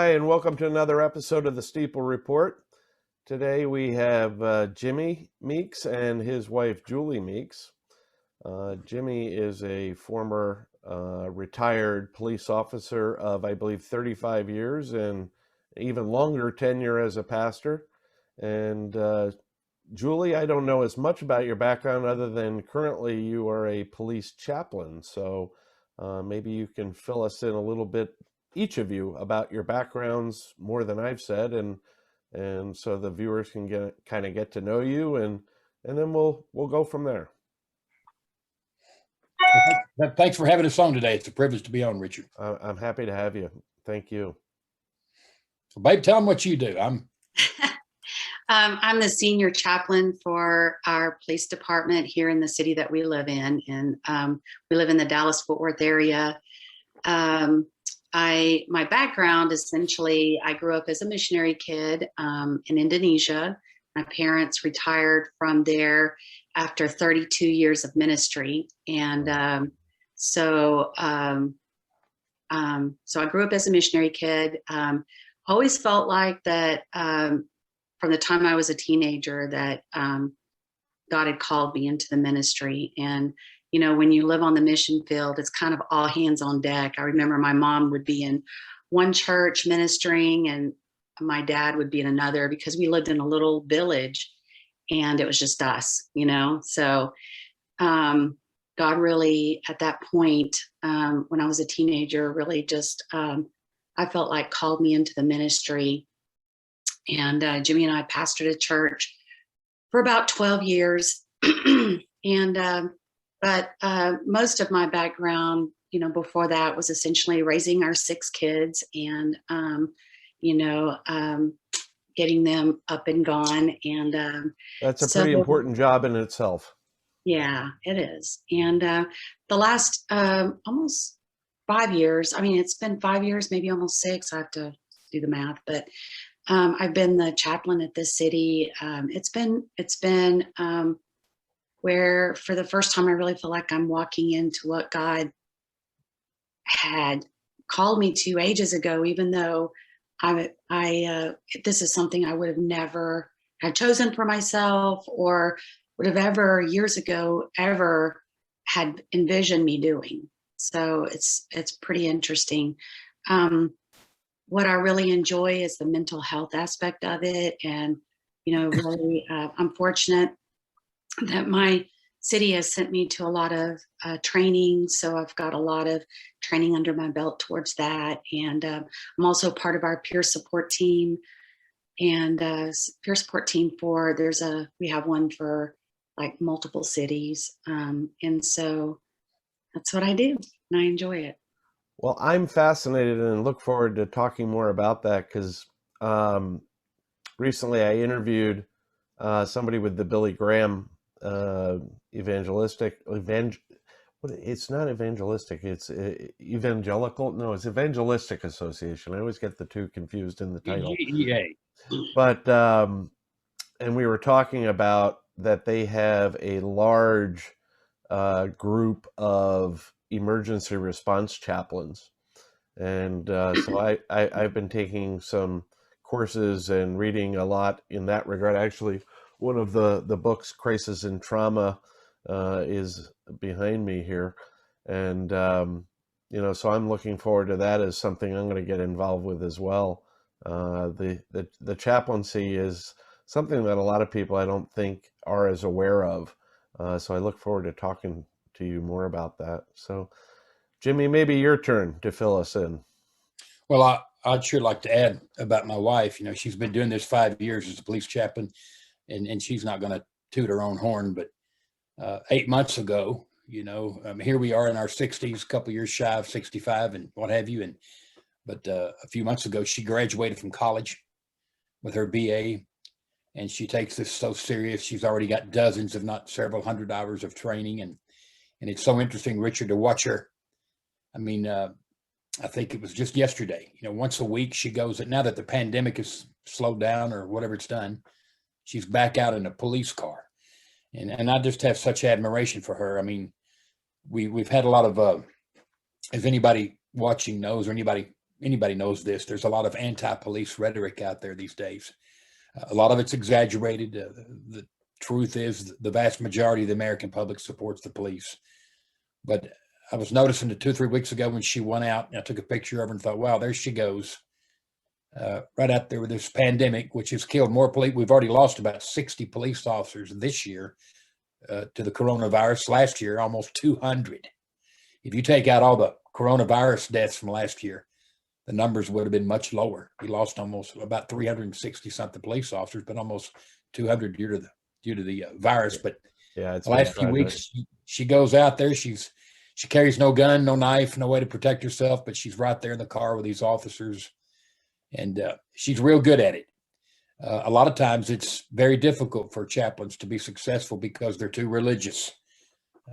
Hi, and welcome to another episode of the Steeple Report. Today we have Jimmy Meeks and his wife, Julie Meeks. Jimmy is a former retired police officer of, I believe, 35 years and even longer tenure as a pastor. And Julie, I don't know as much about your background other than currently you are a police chaplain. So maybe you can fill us in a little bit, each of you, about your backgrounds more than I've said, and so the viewers can get to know you, and then we'll go from there. Thanks for having us on today. It's a privilege to be on, Richard. I'm happy to have you. Thank you. So, babe, tell them what you do. I'm the senior chaplain for our police department here in the city that we live in. And we live in the Dallas-Fort Worth area. My background, essentially, I grew up as a missionary kid in Indonesia. My parents retired from there after 32 years of ministry. And so I grew up as a missionary kid. Always felt like that from the time I was a teenager that God had called me into the ministry. And you know, when you live on the mission field, it's kind of all hands on deck. I remember my mom would be in one church ministering and my dad would be in another, because we lived in a little village and it was just us, you know. So God really, at that point, when I was a teenager, really just, I felt like called me into the ministry. And Jimmy and I pastored a church for about 12 years. But most of my background, you know, before that was essentially raising our 6 kids and, getting them up and gone. And that's a pretty important job in itself. Yeah, it is. And the last almost 5 years, I mean, it's been 5 years, maybe almost 6. I have to do the math, but I've been the chaplain at this city. It's been where for the first time I really feel like I'm walking into what God had called me to ages ago, even though this is something I would have never had chosen for myself or would have ever years ago ever had envisioned me doing. So it's pretty interesting. What I really enjoy is the mental health aspect of it. And, you know, really, I'm fortunate that my city has sent me to a lot of training. So I've got a lot of training under my belt towards that. And I'm also part of our peer support team. And peer support team we have one for like multiple cities. And so that's what I do, and I enjoy it. Well, I'm fascinated and look forward to talking more about that, because recently I interviewed somebody with the Billy Graham it's not evangelistic, it's evangelical. No, it's evangelistic association. I always get the two confused in the title. EGA. But and we were talking about that they have a large group of emergency response chaplains, and so I've been taking some courses and reading a lot in that regard. Actually, one of the books, Crisis and Trauma, is behind me here, and so I'm looking forward to that as something I'm going to get involved with as well. The chaplaincy is something that a lot of people I don't think are as aware of, so I look forward to talking to you more about that. So, Jimmy, maybe your turn to fill us in. Well, I'd sure like to add about my wife. You know, she's been doing this 5 years as a police chaplain, and she's not going to toot her own horn, but 8 months ago, here we are in our 60s, a couple years shy of 65 and what have you. But a few months ago, she graduated from college with her BA, and she takes this so serious. She's already got dozens, if not several hundred hours of training. And it's so interesting, Richard, to watch her. I mean, I think it was just yesterday, once a week she goes, now that the pandemic has slowed down or whatever it's done, she's back out in a police car. And I just have such admiration for her. I mean, we've had a lot of, if anybody watching knows, or anybody anybody knows this. There's a lot of anti-police rhetoric out there these days. A lot of it's exaggerated. The truth is the vast majority of the American public supports the police. But I was noticing that 2 or 3 weeks ago when she went out, and I took a picture of her and thought, wow, there she goes. Right out there with this pandemic, which has killed more police. We've already lost about 60 police officers this year to the coronavirus. Last year, almost 200. If you take out all the coronavirus deaths from last year, the numbers would have been much lower. We lost almost about 360 something police officers, but almost 200 due to the virus. But yeah, the last few weeks, she goes out there. She carries no gun, no knife, no way to protect herself, but she's right there in the car with these officers, and she's real good at it. A lot of times, it's very difficult for chaplains to be successful because they're too religious.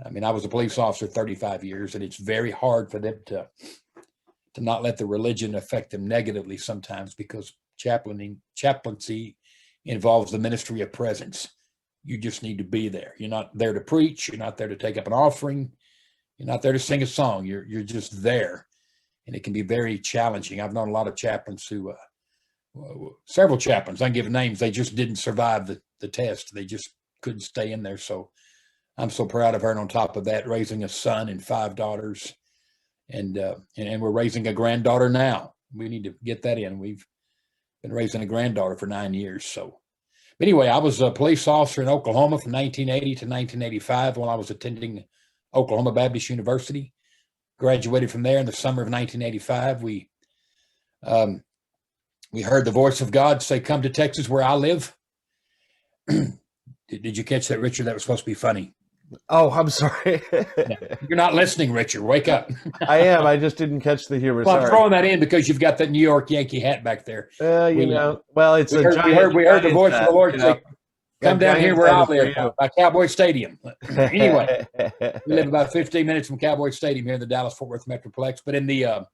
I mean, I was a police officer 35 years, and it's very hard for them to not let the religion affect them negatively sometimes, because chaplaincy involves the ministry of presence. You just need to be there. You're not there to preach. You're not there to take up an offering. You're not there to sing a song. You're just there, and it can be very challenging. I've known a lot of chaplains who, several chaplains, I can give names, they just didn't survive the test. They just couldn't stay in there. So I'm so proud of her. And on top of that, raising a son and 5 daughters. And we're raising a granddaughter now. We need to get that in. We've been raising a granddaughter for 9 years. So, but anyway, I was a police officer in Oklahoma from 1980 to 1985 while I was attending Oklahoma Baptist University. Graduated from there in the summer of 1985. We heard the voice of God say, "Come to Texas, where I live." Did you catch that, Richard? That was supposed to be funny. Oh, I'm sorry. You're not listening, Richard. Wake up. I am. I just didn't catch the humor. Well, I'm throwing that in because you've got that New York Yankee hat back there. You know, well, it's we heard the voice of the Lord say, "Come down here where I live, by Cowboy Stadium." Anyway, we live about 15 minutes from Cowboy Stadium here in the Dallas-Fort Worth Metroplex. But in the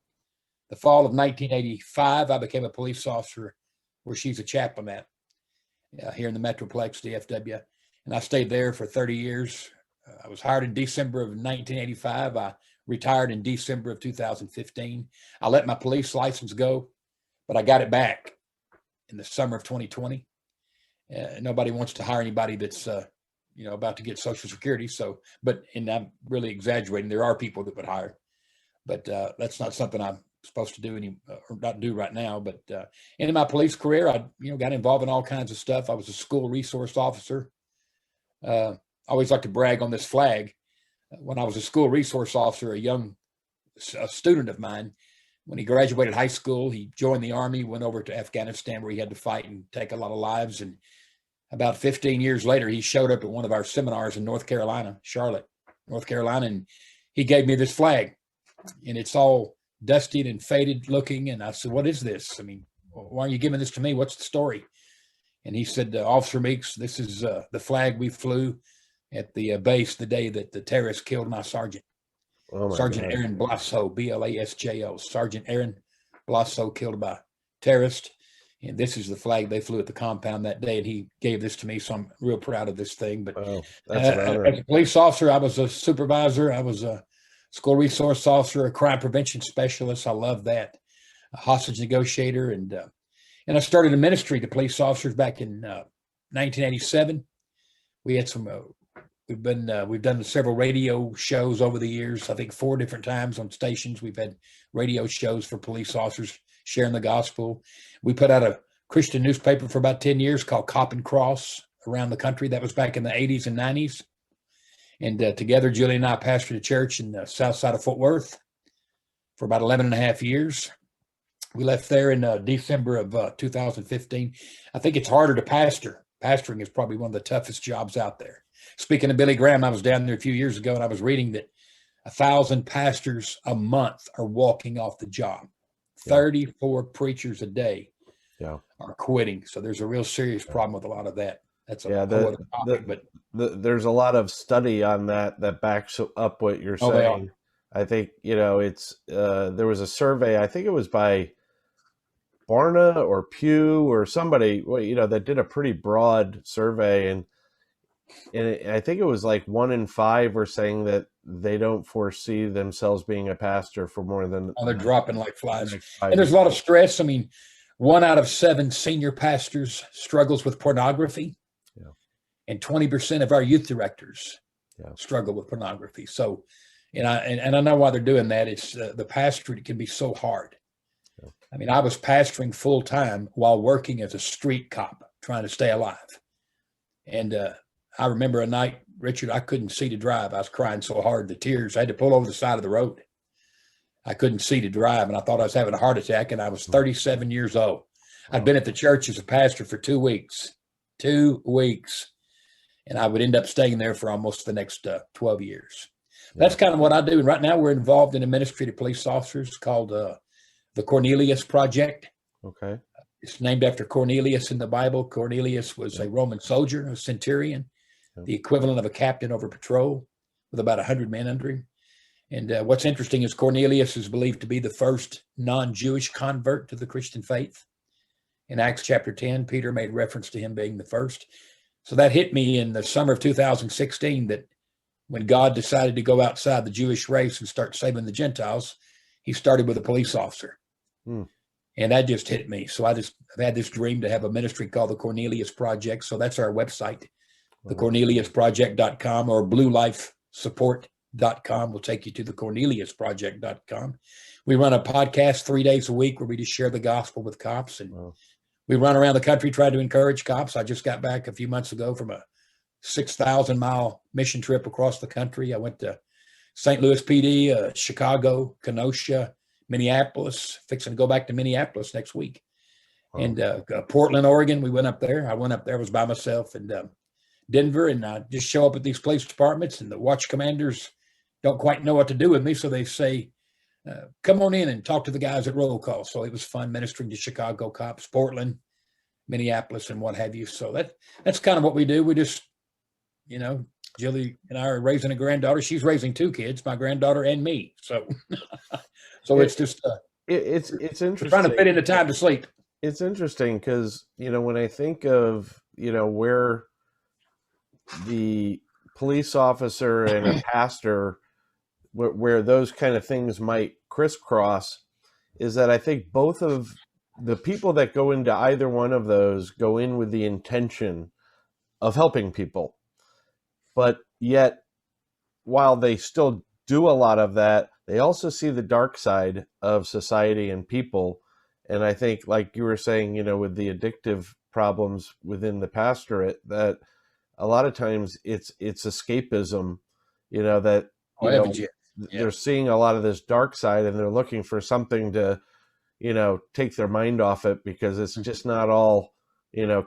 fall of 1985, I became a police officer where she's a chaplain at here in the Metroplex, DFW. And I stayed there for 30 years. I was hired in December of 1985. I retired in December of 2015. I let my police license go, but I got it back in the summer of 2020. Nobody wants to hire anybody that's, about to get Social Security. So, and I'm really exaggerating. There are people that would hire, but that's not something I'm supposed to do or not do right now. But in my police career, I, got involved in all kinds of stuff. I was a school resource officer. I always like to brag on this flag. When I was a school resource officer, a student of mine, when he graduated high school, he joined the Army, went over to Afghanistan where he had to fight and take a lot of lives. And about 15 years later, he showed up at one of our seminars in North Carolina, Charlotte, North Carolina, and he gave me this flag. And it's all dusty and faded looking. And I said, "What is this? I mean, why are you giving this to me? What's the story?" And he said, "Officer Meeks, this is the flag we flew at the base the day that the terrorists killed my sergeant. Sergeant God. Aaron Blassow, Blasjo. Sergeant Aaron Blassow killed by terrorists. And this is the flag they flew at the compound that day." And he gave this to me, so I'm real proud of this thing. But as a police officer, I was a supervisor. I was a school resource officer, a crime prevention specialist. I love that. A hostage negotiator. And I started a ministry to police officers back in 1987. We had we've done several radio shows over the years. I think 4 different times on stations. We've had radio shows for police officers sharing the gospel. We put out a Christian newspaper for about 10 years called Cop and Cross around the country. That was back in the 80s and 90s. And together, Julie and I pastored a church in the south side of Fort Worth for about 11 and a half years. We left there in December of 2015. I think it's harder to pastor. Pastoring is probably one of the toughest jobs out there. Speaking of Billy Graham, I was down there a few years ago, and I was reading that 1,000 pastors a month are walking off the job. 34 preachers a day are quitting. So there's a real serious problem with a lot of that. That's a whole other topic. But there's a lot of study on that backs up what you're saying. I think, it's there was a survey, I think it was by Barna or Pew or somebody, that did a pretty broad survey, and I think it was like 1 in 5 were saying that they don't foresee themselves being a pastor for more than Oh, they're dropping like the flies. next 5 And there's years. a lot of stress. I mean, 1 out of 7 senior pastors struggles with pornography. Yeah. And 20% of our youth directors Yeah. struggle with pornography. So, and I know why they're doing that. It's the pastorate can be so hard. Yeah. I mean, I was pastoring full time while working as a street cop, trying to stay alive. And I remember a night, Richard, I couldn't see to drive. I was crying so hard, the tears. I had to pull over the side of the road. I couldn't see to drive, and I thought I was having a heart attack, and I was 37 years old. I'd been at the church as a pastor for 2 weeks. 2 weeks. And I would end up staying there for almost the next 12 years. That's kind of what I do. And right now we're involved in a ministry to police officers called the Cornelius Project. Okay. It's named after Cornelius in the Bible. Cornelius was a Roman soldier, a centurion, the equivalent of a captain over patrol with about 100 men under him. And what's interesting is Cornelius is believed to be the first non-Jewish convert to the Christian faith. In Acts chapter 10, Peter made reference to him being the first. So that hit me in the summer of 2016, that when God decided to go outside the Jewish race and start saving the Gentiles, he started with a police officer. And that just hit me. So I've had this dream to have a ministry called the Cornelius Project. So that's our website, thecorneliusproject.com, or bluelifesupport.com will take you to thecorneliusproject.com. We run a podcast 3 days a week where we just share the gospel with cops. And we run around the country trying to encourage cops. I just got back a few months ago from a 6,000-mile mission trip across the country. I went to St. Louis PD, Chicago, Kenosha, Minneapolis, fixing to go back to Minneapolis next week. And Portland, Oregon, we went up there. I went up there, was by myself, and Denver, and I just show up at these police departments, and the watch commanders don't quite know what to do with me. So they say, come on in and talk to the guys at roll call. So it was fun ministering to Chicago cops, Portland, Minneapolis, and what have you. So that's kind of what we do. We just, Julie and I are raising a granddaughter. She's raising 2 kids, my granddaughter and me. So, it's just, it's interesting. Trying to fit in the time to sleep. It's interesting because, when I think of, where the police officer and a pastor, where those kind of things might crisscross, is that I think both of the people that go into either one of those go in with the intention of helping people. But yet, while they still do a lot of that, they also see the dark side of society and people. And I think, like you were saying, with the addictive problems within the pastorate, that a lot of times it's escapism, that, they're seeing a lot of this dark side, and they're looking for something to, take their mind off it, because it's just not all,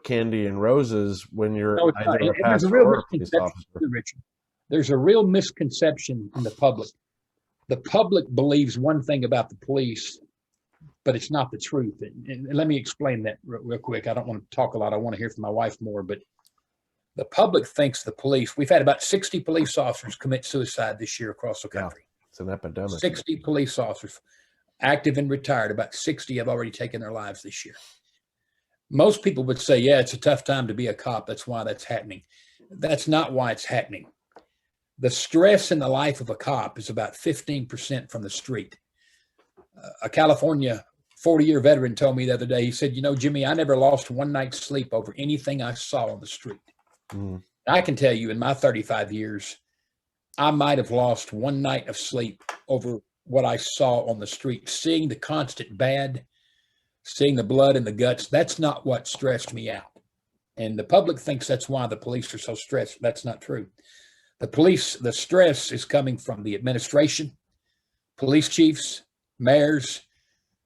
candy and roses when you're either a pastor or a police officer. Richard. There's a real misconception in the public. The public believes one thing about the police, but it's not the truth. And let me explain that real quick. I don't want to talk a lot. I want to hear from my wife more, but the public thinks the police, we've had about 60 police officers commit suicide this year across the country. Yeah, it's an epidemic. 60 police officers, active and retired. About 60 have already taken their lives this year. Most people would say, yeah, it's a tough time to be a cop. That's why that's happening. That's not why it's happening. The stress in the life of a cop is about 15% from the street. A California 40-year veteran told me the other day, he said, Jimmy, I never lost one night's sleep over anything I saw on the street. I can tell you, in my 35 years, I might have lost one night of sleep over what I saw on the street. Seeing the constant bad, seeing the blood in the guts, that's not what stressed me out. And the public thinks that's why the police are so stressed. That's not true. The stress is coming from the administration, police chiefs, mayors,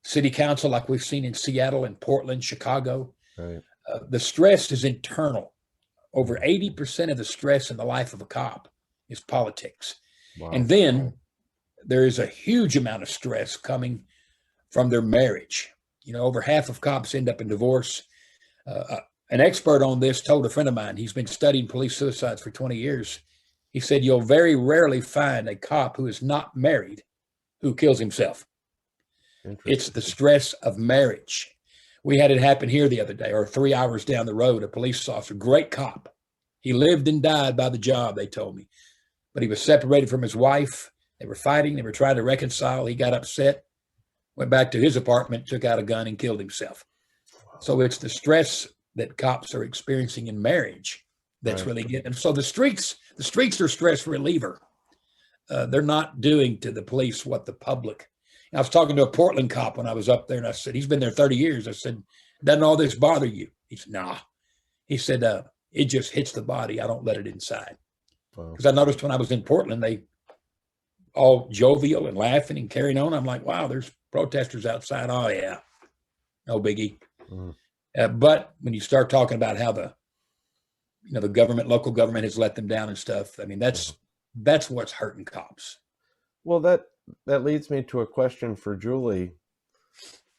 city council, like we've seen in Seattle and Portland, Chicago. Right. The stress is internal. Over 80% of the stress in the life of a cop is politics. Wow. And then there is a huge amount of stress coming from their marriage. Over half of cops end up in divorce. An expert on this told a friend of mine, he's been studying police suicides for 20 years. He said, you'll very rarely find a cop who is not married who kills himself. It's the stress of marriage. We had it happen here the other day, or 3 hours down the road, a police officer, great cop, He lived and died by the job, they told me. But he was separated from his wife. They were fighting. They were trying to reconcile. He got upset, went back to his apartment, took out a gun, and killed himself. So it's the stress that cops are experiencing in marriage that's really getting them. So the streets are stress reliever. They're not doing to the police what the public. I was talking to a Portland cop when I was up there, and I said, he's been there 30 years. I said, doesn't all this bother you? He said, nah. He said, it just hits the body. I don't let it inside. Because I noticed when I was in Portland, they all jovial and laughing and carrying on. I'm like, wow, there's protesters outside. Oh, yeah, no biggie. But when you start talking about how the government, local government has let them down and stuff, I mean, that's what's hurting cops. Well, that leads me to a question for Julie.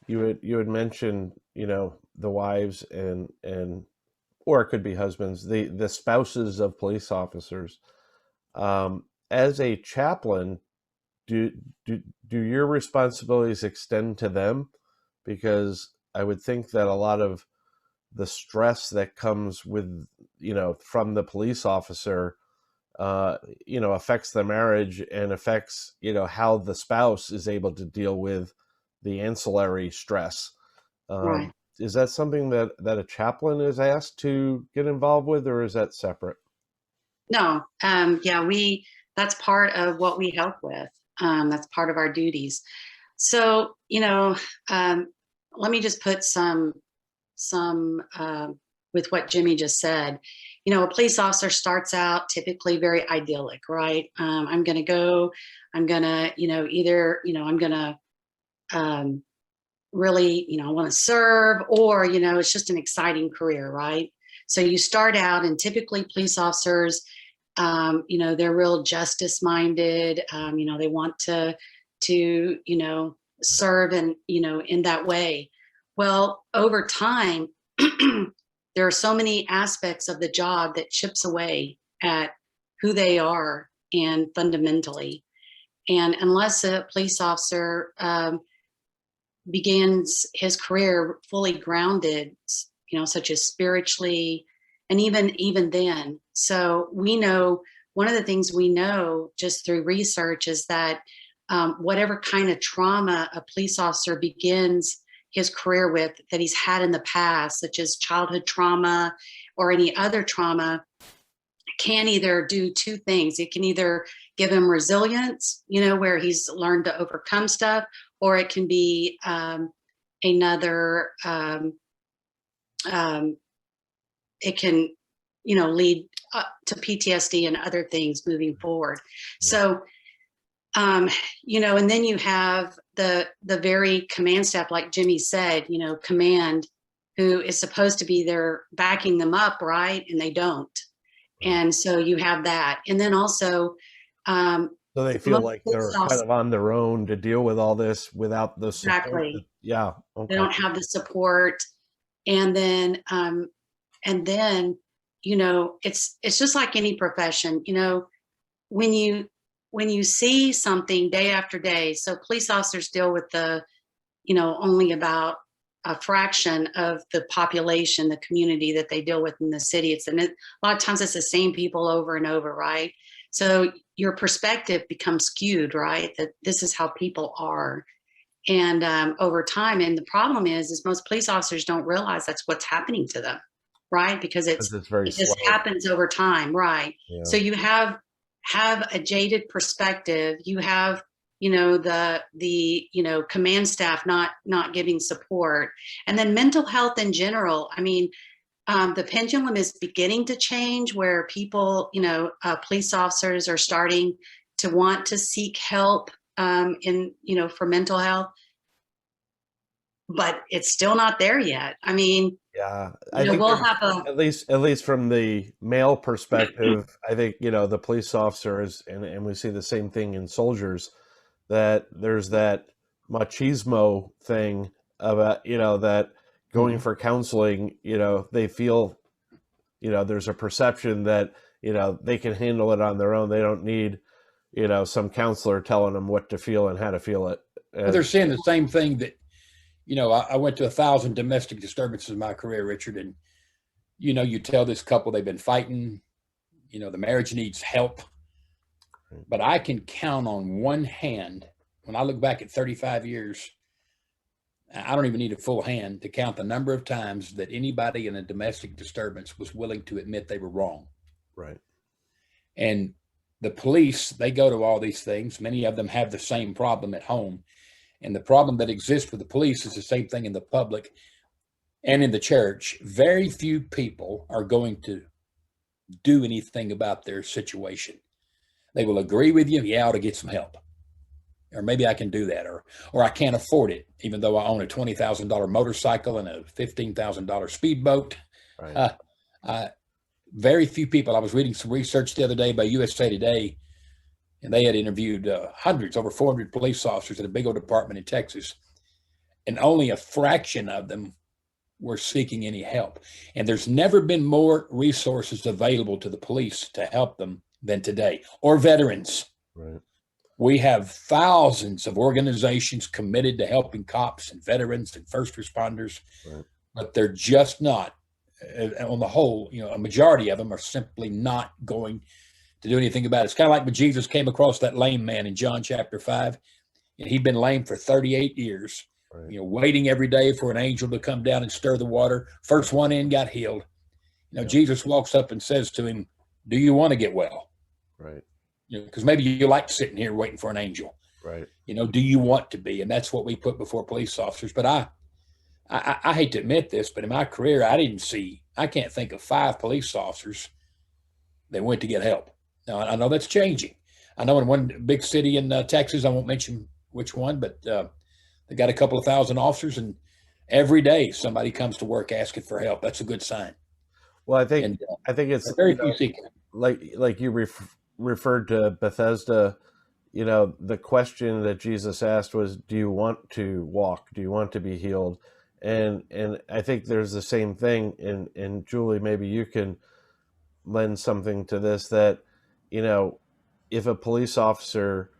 You had mentioned, the wives and or it could be husbands, the spouses of police officers. As a chaplain, do your responsibilities extend to them? Because I would think that a lot of the stress that comes with, from the police officer, affects the marriage and affects, how the spouse is able to deal with the ancillary stress. Right. Is that something that a chaplain is asked to get involved with, or is that separate? No. That's part of what we help with. That's part of our duties. So, let me just put some with what Jimmy just said. A police officer starts out typically very idyllic, right? I'm going to go, I'm going to, I'm going to really, I want to serve, or, it's just an exciting career, right? So you start out, and typically police officers, they're real justice minded. They want to serve and, in that way. Well, over time, there are so many aspects of the job that chips away at who they are and fundamentally. And unless a police officer begins his career fully grounded, such as spiritually, and even then. So we know, one of the things we know just through research is that whatever kind of trauma a police officer begins his career with, that he's had in the past, such as childhood trauma or any other trauma, can either do two things. It can either give him resilience, where he's learned to overcome stuff, or it can be another, it can, lead to PTSD and other things moving forward. So, and then you have the very command staff, like Jimmy said, command, who is supposed to be there backing them up, right? And they don't. And so you have that. And then also, so they feel like they're kind of on their own to deal with all this without the support. Exactly. Yeah. Okay. They don't have the support. And then, it's just like any profession, when you see something day after day. So police officers deal with only about a fraction of the population, the community that they deal with in the city. A lot of times it's the same people over and over, right? So your perspective becomes skewed, right? That this is how people are. And over time, and the problem is most police officers don't realize that's what's happening to them, right? Because it just happens over time, right? Yeah. So you have a jaded perspective. You have, the command staff not giving support, and then mental health in general. I mean, the pendulum is beginning to change, where people, police officers are starting to want to seek help for mental health, but it's still not there yet. I mean, yeah, I think we'll have at least from the male perspective, I think, the police officers, and we see the same thing in soldiers, that there's that machismo thing about, that going for counseling, they feel, there's a perception that, they can handle it on their own. They don't need, some counselor telling them what to feel and how to feel it. Well, they're saying the same thing that, I went to 1,000 domestic disturbances in my career, Richard, and, you tell this couple they've been fighting, You know, the marriage needs help. But I can count on one hand, when I look back at 35 years, I don't even need a full hand to count the number of times that anybody in a domestic disturbance was willing to admit they were wrong. Right. And the police, they go to all these things. Many of them have the same problem at home. And the problem that exists with the police is the same thing in the public and in the church. Very few people are going to do anything about their situation. They will agree with you, yeah, I ought to get some help. Or maybe I can do that, or I can't afford it, even though I own a $20,000 motorcycle and a $15,000 speedboat. Right. Very few people. I was reading some research the other day by USA Today, and they had interviewed hundreds, over 400 police officers at a big old department in Texas, and only a fraction of them were seeking any help. And there's never been more resources available to the police to help them than today, or veterans. Right. We have thousands of organizations committed to helping cops and veterans and first responders, Right. but they're just not, on the whole, you know, a majority of them are simply not going to do anything about it. It's kind of like when Jesus came across that lame man in John chapter 5, and he'd been lame for 38 years, Right. you know, waiting every day for an angel to come down and stir the water. First one in got healed. You know, Yeah. Jesus walks up and says to him, do you want to get well? Right. You know, because maybe you like sitting here waiting for an angel. Right. You know, do you want to be? And that's what we put before police officers. But I hate to admit this, but in my career, I can't think of 5 police officers that went to get help. Now, I know that's changing. I know in one big city in Texas, I won't mention which one, but they got a couple of thousand officers, and every day somebody comes to work asking for help. That's a good sign. Well, I think it's very few seeking. like you referred to Bethesda. You know, the question that Jesus asked was, do you want to walk? Do you want to be healed? And I think there's the same thing. And Julie, maybe you can lend something to this, that, you know, if a police officer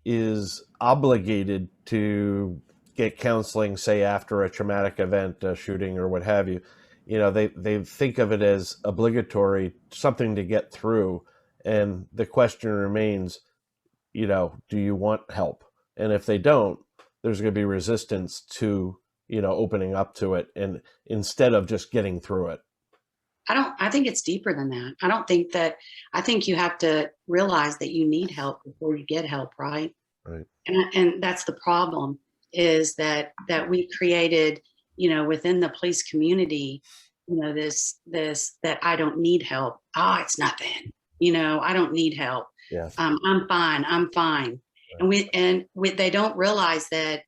is obligated to get counseling, say after a traumatic event, a shooting or what have you, you know, they think of it as obligatory, something to get through. And the question remains, you know, do you want help? And if they don't, there's going to be resistance to, you know, opening up to it, and instead of just getting through it. I think it's deeper than that. I think you have to realize that you need help before you get help, right? Right. And that's the problem, is that we created, you know, within the police community, you know, this that I don't need help. Oh, it's nothing. You know, I don't need help. Yeah. I'm fine. Right. And they don't realize that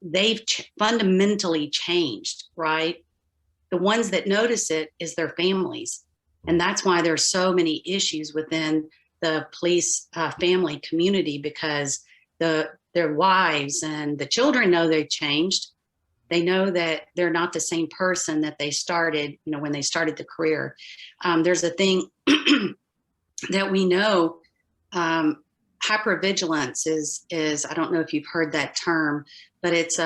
they've fundamentally changed, right? The ones that notice it is their families. And that's why there's so many issues within the police family community, because their wives and the children know they've changed. They know that they're not the same person that they started, you know, when they started the career. There's a thing that we know, hypervigilance is, I don't know if you've heard that term, but it's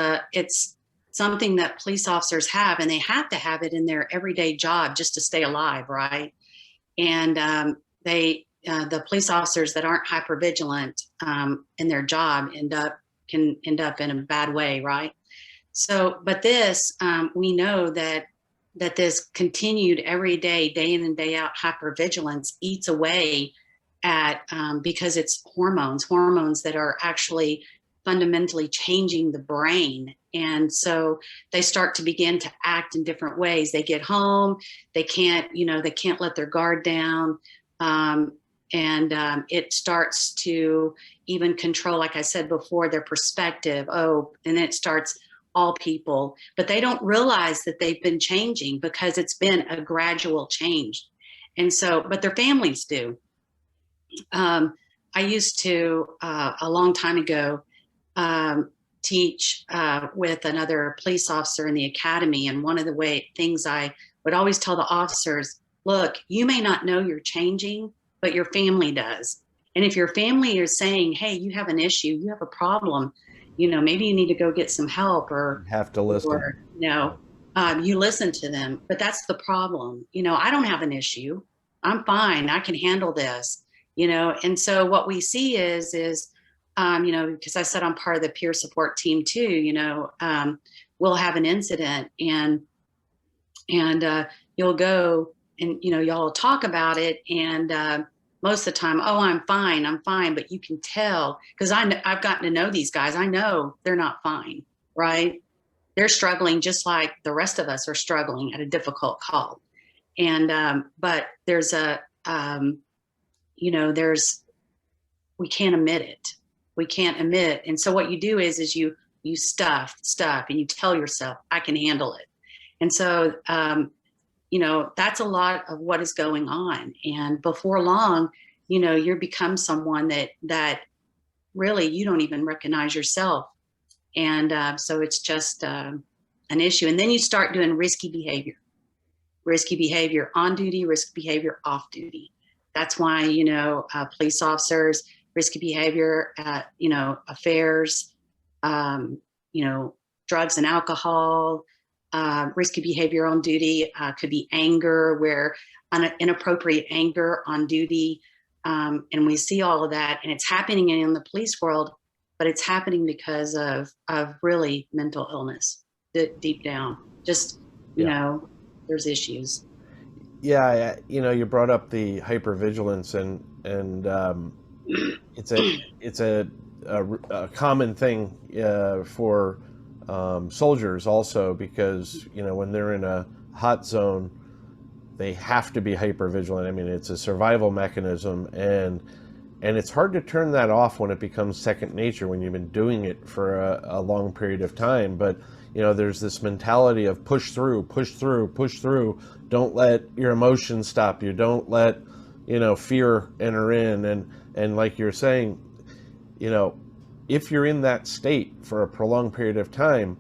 something that police officers have, and they have to have it in their everyday job just to stay alive, right? And the police officers that aren't hypervigilant in their job can end up in a bad way, right? So, but this, we know that this continued every day in and day out hypervigilance eats away at, because it's hormones that are actually fundamentally changing the brain. And so they start to begin to act in different ways. They get home, they can't let their guard down. It starts to even control, like I said before, their perspective. Oh, and it starts all people, but they don't realize that they've been changing because it's been a gradual change. And so, but their families do. I used to, a long time ago, teach with another police officer in the academy. And one of the things I would always tell the officers, look, you may not know you're changing, but your family does. And if your family is saying, hey, you have an issue, you have a problem, you know, maybe you need to go get some help, or You have to listen. Or, you know, you listen to them. But that's the problem. I don't have an issue. I'm fine. I can handle this. And so what we see is because I said I'm part of the peer support team too. We'll have an incident, and you'll go and y'all talk about it, and most of the time, oh, I'm fine, but you can tell, because I've gotten to know these guys. I know they're not fine, right? They're struggling just like the rest of us are struggling at a difficult call. And but there's we can't admit it. And so what you do is you stuff and you tell yourself, I can handle it. And so that's a lot of what is going on. And before long, you become someone that really you don't even recognize yourself. And so it's just an issue. And then you start doing risky behavior on duty, risky behavior off duty. That's why, police officers, risky behavior, affairs, drugs and alcohol, risky behavior on duty could be anger, where inappropriate anger on duty. And we see all of that, and it's happening in the police world, but it's happening because of really mental illness deep down. Just, there's issues. Yeah, you brought up the hypervigilance, and it's a common thing for soldiers also, because when they're in a hot zone, they have to be hypervigilant. I mean, it's a survival mechanism, and it's hard to turn that off when it becomes second nature, when you've been doing it for a long period of time. But there's this mentality of push through. Don't let your emotions stop you. Don't let fear enter in. And like you're saying, if you're in that state for a prolonged period of time,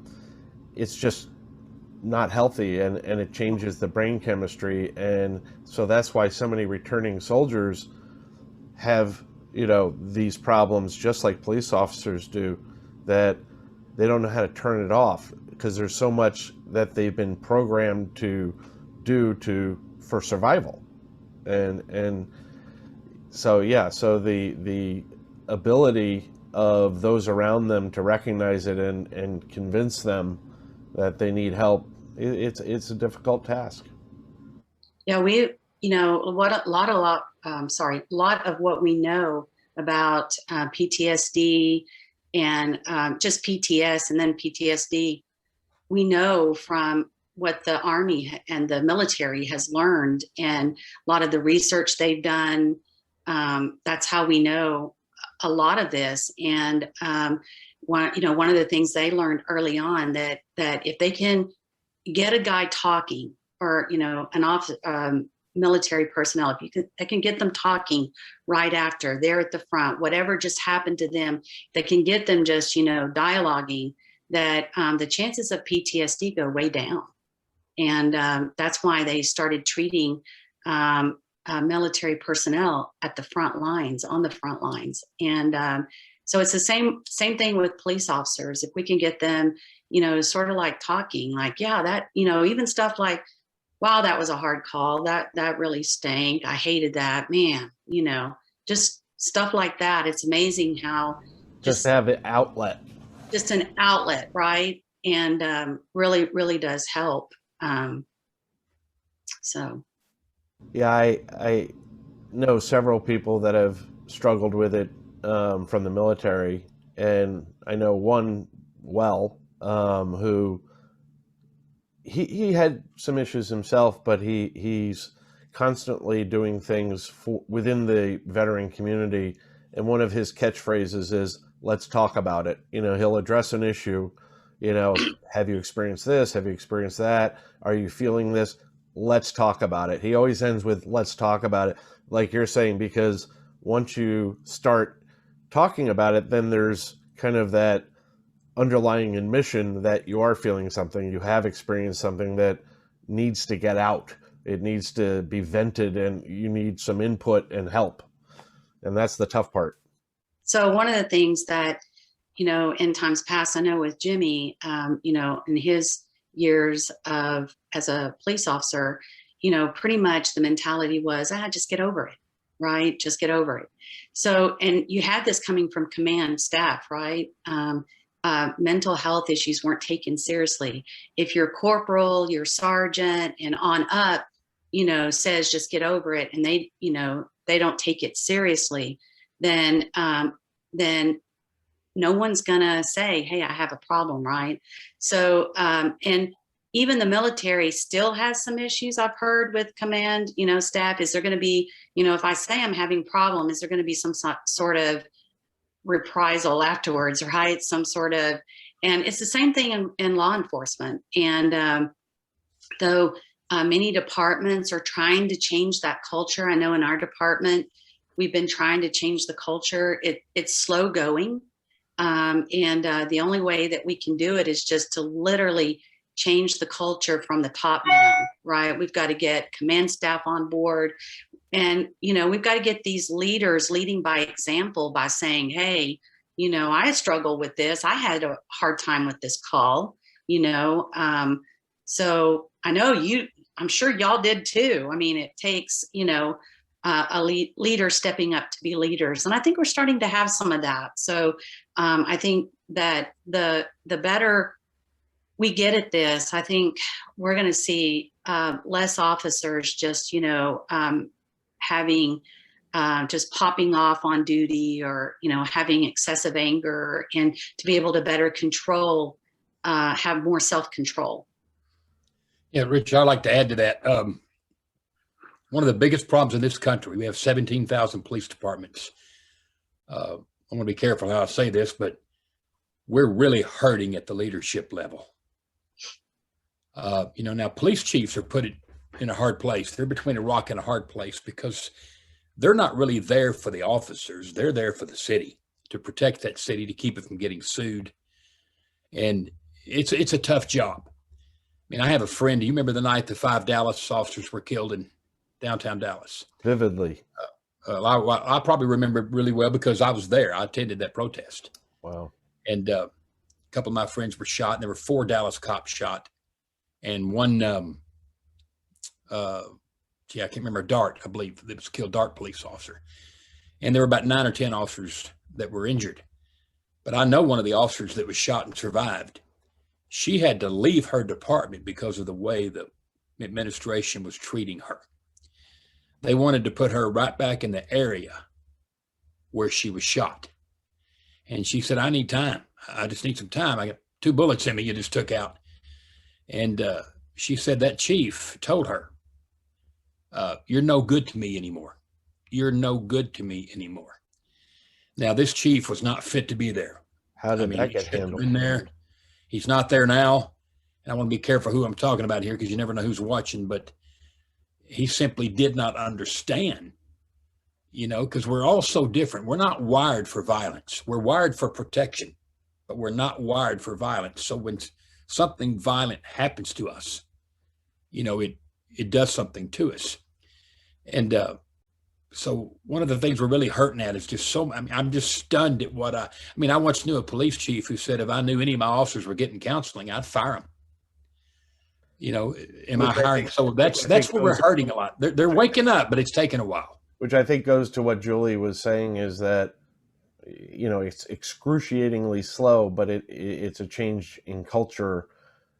it's just not healthy, and it changes the brain chemistry. And so that's why so many returning soldiers have these problems, just like police officers do, that they don't know how to turn it off, because there's so much that they've been programmed to do for survival. And so the ability of those around them to recognize it and convince them that they need help, it's a difficult task. Yeah, a lot of what we know about PTSD and just PTS and then PTSD, we know from what the Army and the military has learned, and a lot of the research they've done. That's how we know a lot of this. And one of the things they learned early on, that if they can get a guy talking, or military personnel, they can get them talking right after they're at the front, whatever just happened to them, they can get them just dialoguing, that the chances of PTSD go way down. And that's why they started treating military personnel at the front lines, on the front lines. And so it's the same thing with police officers. If we can get them, sort of like talking, like, yeah, that, even stuff like, wow, that was a hard call. That really stank. I hated that, man, just stuff like that. It's amazing how just to have an outlet. Just an outlet, right? And really, really does help. So. Yeah, I know several people that have struggled with it from the military, and I know one who he had some issues himself, but he's constantly doing things within the veteran community, and one of his catchphrases is, let's talk about it. He'll address an issue, have you experienced this? Have you experienced that? Are you feeling this? Let's talk about it. He always ends with, let's talk about it, like you're saying, because once you start talking about it, then there's kind of that underlying admission that you are feeling something, you have experienced something that needs to get out. It needs to be vented, and you need some input and help. And that's the tough part. So one of the things that, in times past, I know with Jimmy, in his, years of as a police officer, pretty much the mentality was, just get over it, right? Just get over it. So, and you had this coming from command staff, right? Mental health issues weren't taken seriously. If your corporal, your sergeant, and on up, says just get over it, and they don't take it seriously, then no one's gonna say, hey, I have a problem, right? So, and even the military still has some issues I've heard with command, staff. Is there gonna be, if I say I'm having problem, is there gonna be some sort of reprisal afterwards, right? Some sort of, and it's the same thing in law enforcement. And though many departments are trying to change that culture, I know in our department, we've been trying to change the culture. It's slow going. And the only way that we can do it is just to literally change the culture from the top down, right? We've got to get command staff on board. And, we've got to get these leaders leading by example by saying, hey, I struggle with this. I had a hard time with this call, so I know I'm sure y'all did too. I mean, it takes, a leader stepping up to be leaders. And I think we're starting to have some of that. So I think that the better we get at this, I think we're going to see less officers just, having just popping off on duty, or, having excessive anger, and to be able to better control, have more self-control. Yeah, Rich, I'd like to add to that. One of the biggest problems in this country, we have 17,000 police departments. I'm going to be careful how I say this, but we're really hurting at the leadership level. Now police chiefs are put in a hard place. They're between a rock and a hard place because they're not really there for the officers. They're there for the city, to protect that city, to keep it from getting sued. And it's a tough job. I mean, I have a friend. Do you remember the night the 5 Dallas officers were killed in downtown Dallas? Vividly. I probably remember it really well because I was there. I attended that protest. Wow. And a couple of my friends were shot, and there were 4 Dallas cops shot. And one, I can't remember, Dart, I believe, that was killed, Dart police officer. And there were about 9 or 10 officers that were injured. But I know one of the officers that was shot and survived. She had to leave her department because of the way the administration was treating her. They wanted to put her right back in the area where she was shot. And she said, I need time. I just need some time. I got 2 bullets in me you just took out. And she said that chief told her, you're no good to me anymore. You're no good to me anymore. Now, this chief was not fit to be there. How did that get handled? In there. He's not there now. And I want to be careful who I'm talking about here because you never know who's watching, but he simply did not understand, because we're all so different. We're not wired for violence. We're wired for protection, but we're not wired for violence. So when something violent happens to us, it does something to us. And so one of the things we're really hurting at is just I'm just stunned at what I once knew a police chief who said, if I knew any of my officers were getting counseling, I'd fire them. Am I hiring? So that's where we're hurting a lot. They're waking up, but it's taking a while. Which I think goes to what Julie was saying, is that, it's excruciatingly slow, but it's a change in culture.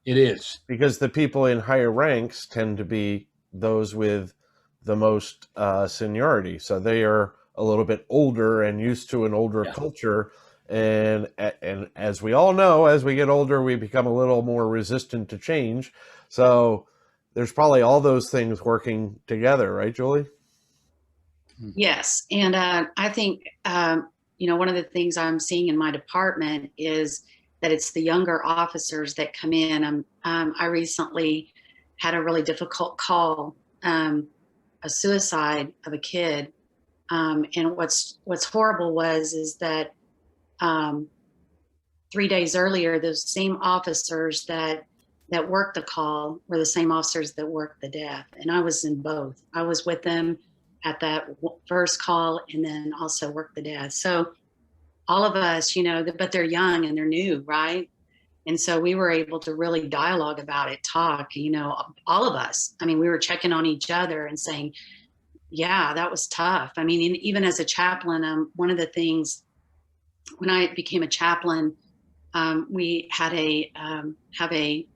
It is. Because the people in higher ranks tend to be those with the most seniority. So they are a little bit older and used to an older culture. And as we all know, as we get older, we become a little more resistant to change. So there's probably all those things working together, right, Julie? Yes. And I think, one of the things I'm seeing in my department is that it's the younger officers that come in. I recently had a really difficult call, a suicide of a kid. And what's horrible is that 3 days earlier, those same officers that worked the call were the same officers that worked the death. And I was in both. I was with them at that first call and then also worked the death. So all of us, but they're young and they're new, right? And so we were able to really dialogue about it, talk, all of us. I mean, we were checking on each other and saying, yeah, that was tough. I mean, even as a chaplain, one of the things when I became a chaplain, we had have a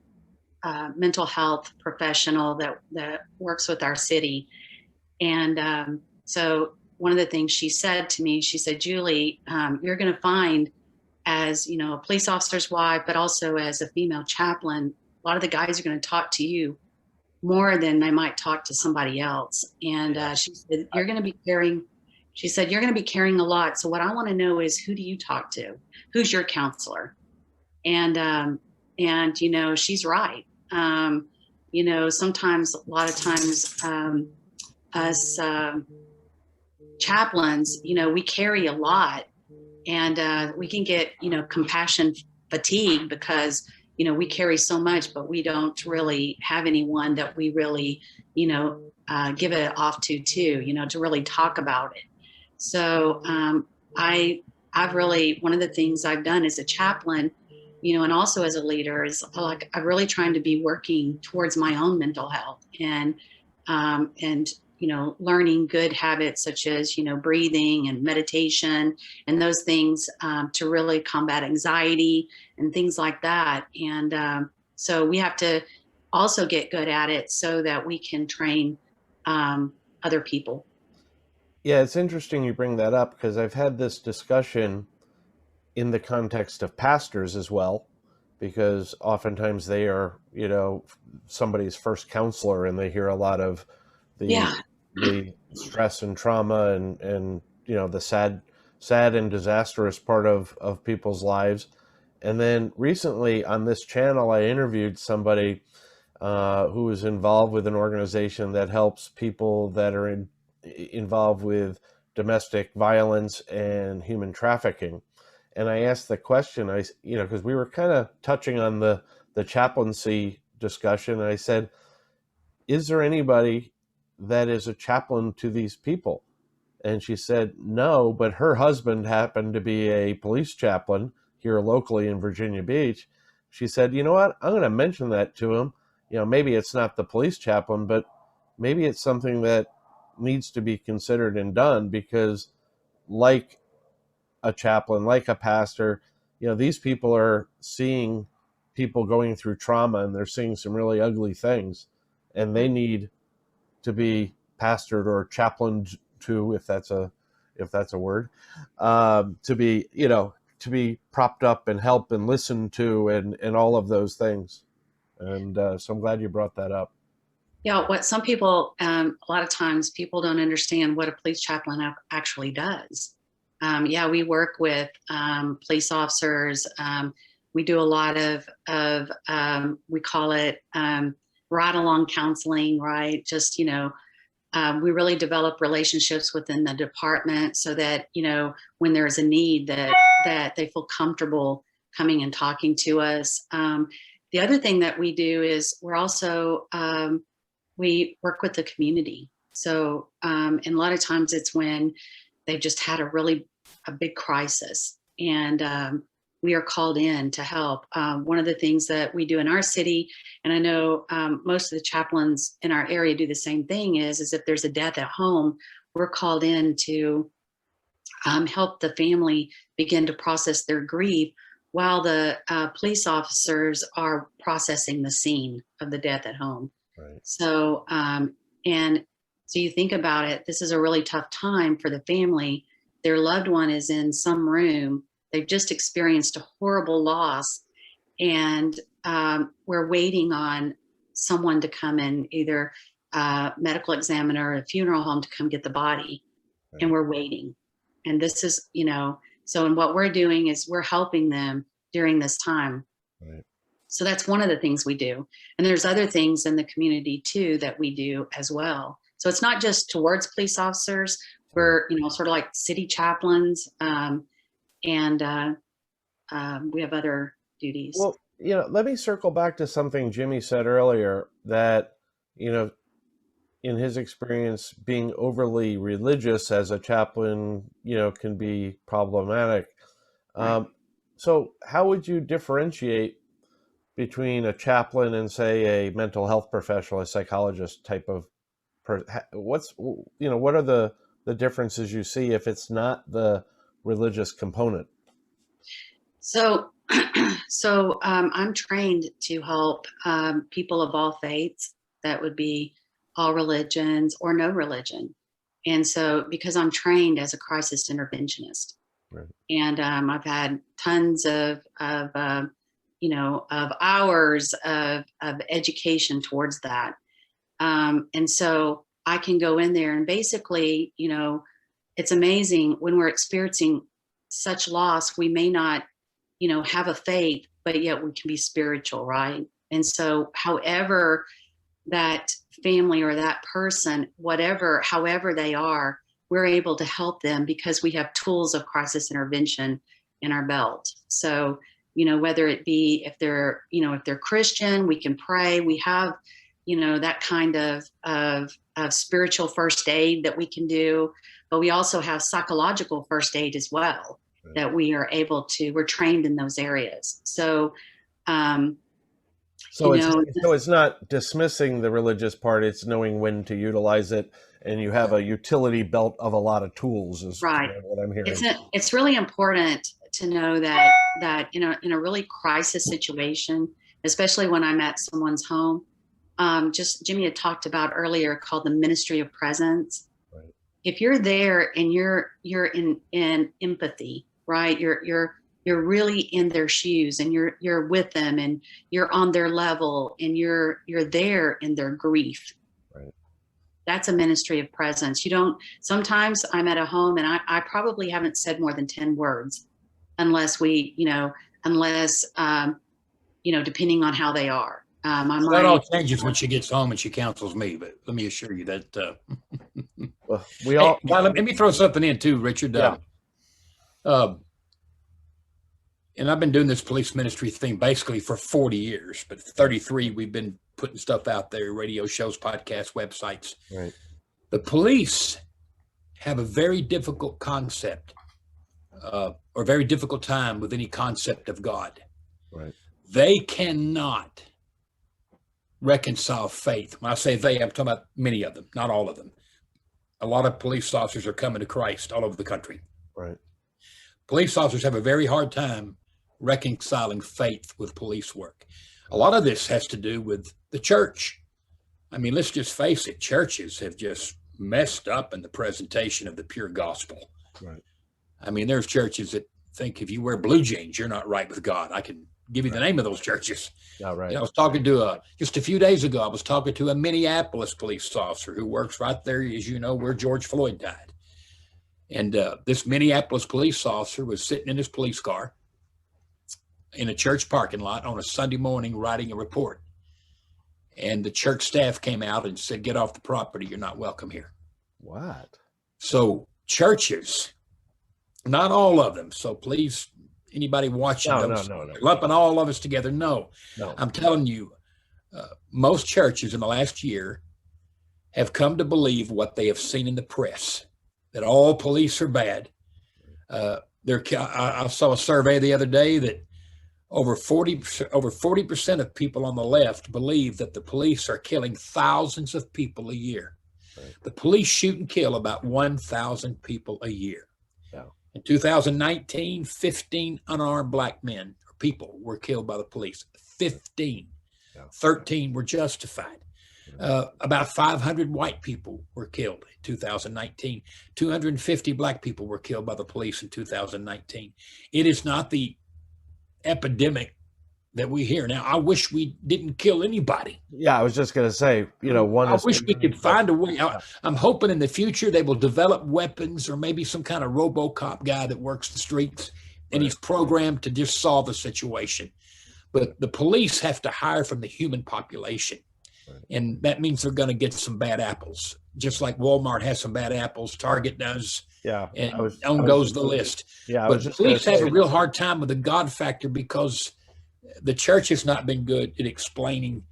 mental health professional that works with our city. And so one of the things she said to me, she said, Julie, you're going to find, as a police officer's wife, but also as a female chaplain, a lot of the guys are going to talk to you more than they might talk to somebody else. And she said, you're going to be carrying. She said, you're going to be carrying a lot. So what I want to know is, who do you talk to? Who's your counselor? And she's right. Sometimes, a lot of times, us chaplains, we carry a lot, and we can get, compassion fatigue because, we carry so much, but we don't really have anyone that we really, give it off to really talk about it. So I've really, one of the things I've done as a chaplain, and also as a leader, is like I'm really trying to be working towards my own mental health and learning good habits such as breathing and meditation and those things to really combat anxiety and things like that. And so we have to also get good at it so that we can train other people. Yeah, it's interesting you bring that up, because I've had this discussion in the context of pastors as well, because oftentimes they are, somebody's first counselor, and they hear a lot of the stress and trauma and the sad and disastrous part of people's lives. And then recently on this channel, I interviewed somebody who was involved with an organization that helps people that are involved with domestic violence and human trafficking. And I asked the question, because we were kind of touching on the chaplaincy discussion. And I said, is there anybody that is a chaplain to these people? And she said, no, but her husband happened to be a police chaplain here locally in Virginia Beach. She said, you know what, I'm going to mention that to him. Maybe it's not the police chaplain, but maybe it's something that needs to be considered and done, because like a chaplain, like a pastor, these people are seeing people going through trauma, and they're seeing some really ugly things, and they need to be pastored or chaplained to, if that's a word, to be propped up and help and listen to and all of those things. And so I'm glad you brought that up. Yeah, what some people, a lot of times people don't understand what a police chaplain actually does. We work with police officers. We do a lot of we call it ride along counseling, right? Just, we really develop relationships within the department so that, when there's a need that they feel comfortable coming and talking to us. The other thing that we do is we're also, we work with the community. So, and a lot of times it's when they've just had a big crisis, and we are called in to help. One of the things that we do in our city, and I know most of the chaplains in our area do the same thing, is if there's a death at home, we're called in to help the family begin to process their grief while the police officers are processing the scene of the death at home. Right. So, and so you think about it, this is a really tough time for the family. Their loved one is in some room. They've just experienced a horrible loss, and we're waiting on someone to come in, either a medical examiner or a funeral home, to come get the body. Right. And we're waiting. And this is, so and what we're doing is we're helping them during this time. Right. So that's one of the things we do. And there's other things in the community too that we do as well. So it's not just towards police officers. We're, sort of like city chaplains, and we have other duties. Well, let me circle back to something Jimmy said earlier, that, in his experience, being overly religious as a chaplain, can be problematic. Right. So how would you differentiate between a chaplain and, say, a mental health professional, a psychologist type of what are the differences you see if it's not the religious component? So, I'm trained to help people of all faiths. That would be all religions or no religion. And so, because I'm trained as a crisis interventionist, Right. and I've had tons of hours of education towards that. And so I can go in there and basically, it's amazing when we're experiencing such loss, we may not, have a faith, but yet we can be spiritual, right? And so however that family or that person, however they are, we're able to help them because we have tools of crisis intervention in our belt. So, whether it be if they're Christian, we can pray. We have, that kind of spiritual first aid that we can do, but we also have psychological first aid as well, right, that we're trained in those areas. So, so it's not dismissing the religious part, it's knowing when to utilize it, and you have a utility belt of a lot of tools is right. What I'm hearing. It's really important to know that in a really crisis situation, especially when I'm at someone's home, just Jimmy had talked about earlier, called the ministry of presence. Right. If you're there and you're in empathy, right? You're really in their shoes and you're with them and you're on their level and you're there in their grief. Right. That's a ministry of presence. Sometimes I'm at a home and I probably haven't said more than 10 words unless depending on how they are. That all changes when she gets home and she counsels me, but let me assure you that let me throw something in too, Richard. Yeah. And I've been doing this police ministry thing basically for 40 years, but 33, we've been putting stuff out there, radio shows, podcasts, websites. Right. The police have a very difficult concept or very difficult time with any concept of God. Right. They cannot reconcile faith. When I say they, I'm talking about many of them, not all of them. A lot of police officers are coming to Christ all over the country. Right. Police officers have a very hard time reconciling faith with police work. A lot of this has to do with the church. I mean, let's just face it, churches have just messed up in the presentation of the pure gospel. Right. I mean, there's churches that think if you wear blue jeans, you're not right with God. I can give you the name of those churches. Yeah, right. I was talking to just a few days ago, I was talking to a Minneapolis police officer who works right there, as you know, where George Floyd died. And this Minneapolis police officer was sitting in his police car in a church parking lot on a Sunday morning writing a report. And the church staff came out and said, "Get off the property. You're not welcome here." What? So churches, not all of them. So please, anybody watching, no. lumping all of us together. No. I'm telling you, most churches in the last year have come to believe what they have seen in the press, that all police are bad. I saw a survey the other day that over 40% of people on the left believe that the police are killing thousands of people a year. Right. The police shoot and kill about 1,000 people a year. Yeah. In 2019, 15 unarmed black men or people were killed by the police. 15. Yeah. 13 were justified. About 500 white people were killed in 2019. 250 black people were killed by the police in 2019. It is not the epidemic that we hear now. I wish we didn't kill anybody. Yeah, I was just going to say, I wish we could find a way. I'm hoping in the future they will develop weapons or maybe some kind of RoboCop guy that works the streets and he's programmed to just solve the situation. But the police have to hire from the human population. And that means they're going to get some bad apples, just like Walmart has some bad apples, Target does. Yeah. And on goes the list. Yeah. But police have a real hard time with the God factor because the church has not been good at explaining,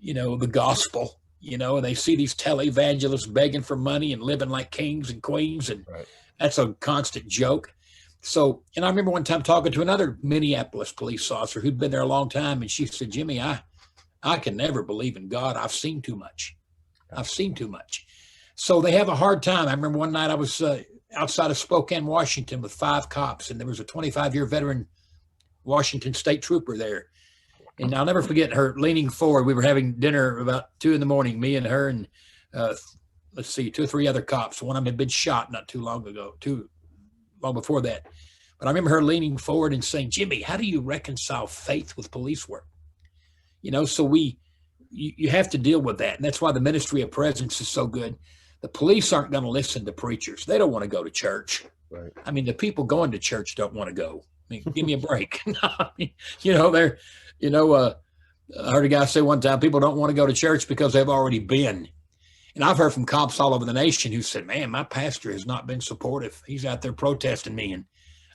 the gospel, and they see these televangelists begging for money and living like kings and queens. And that's a constant joke. So, and I remember one time talking to another Minneapolis police officer who'd been there a long time, and she said, Jimmy, I can never believe in God. I've seen too much. I've seen too much. So they have a hard time. I remember one night I was outside of Spokane, Washington with 5 cops, and there was a 25-year veteran Washington state trooper there. And I'll never forget her leaning forward. We were having dinner about 2 a.m, me and her and 2 or 3 other cops. One of them had been shot not too long before that. But I remember her leaning forward and saying, Jimmy, how do you reconcile faith with police work? So you have to deal with that. And that's why the ministry of presence is so good. The police aren't going to listen to preachers. They don't want to go to church. Right. I mean, the people going to church don't want to go. I mean, give me a break. They're, I heard a guy say one time, people don't want to go to church because they've already been. And I've heard from cops all over the nation who said, man, my pastor has not been supportive. He's out there protesting me. And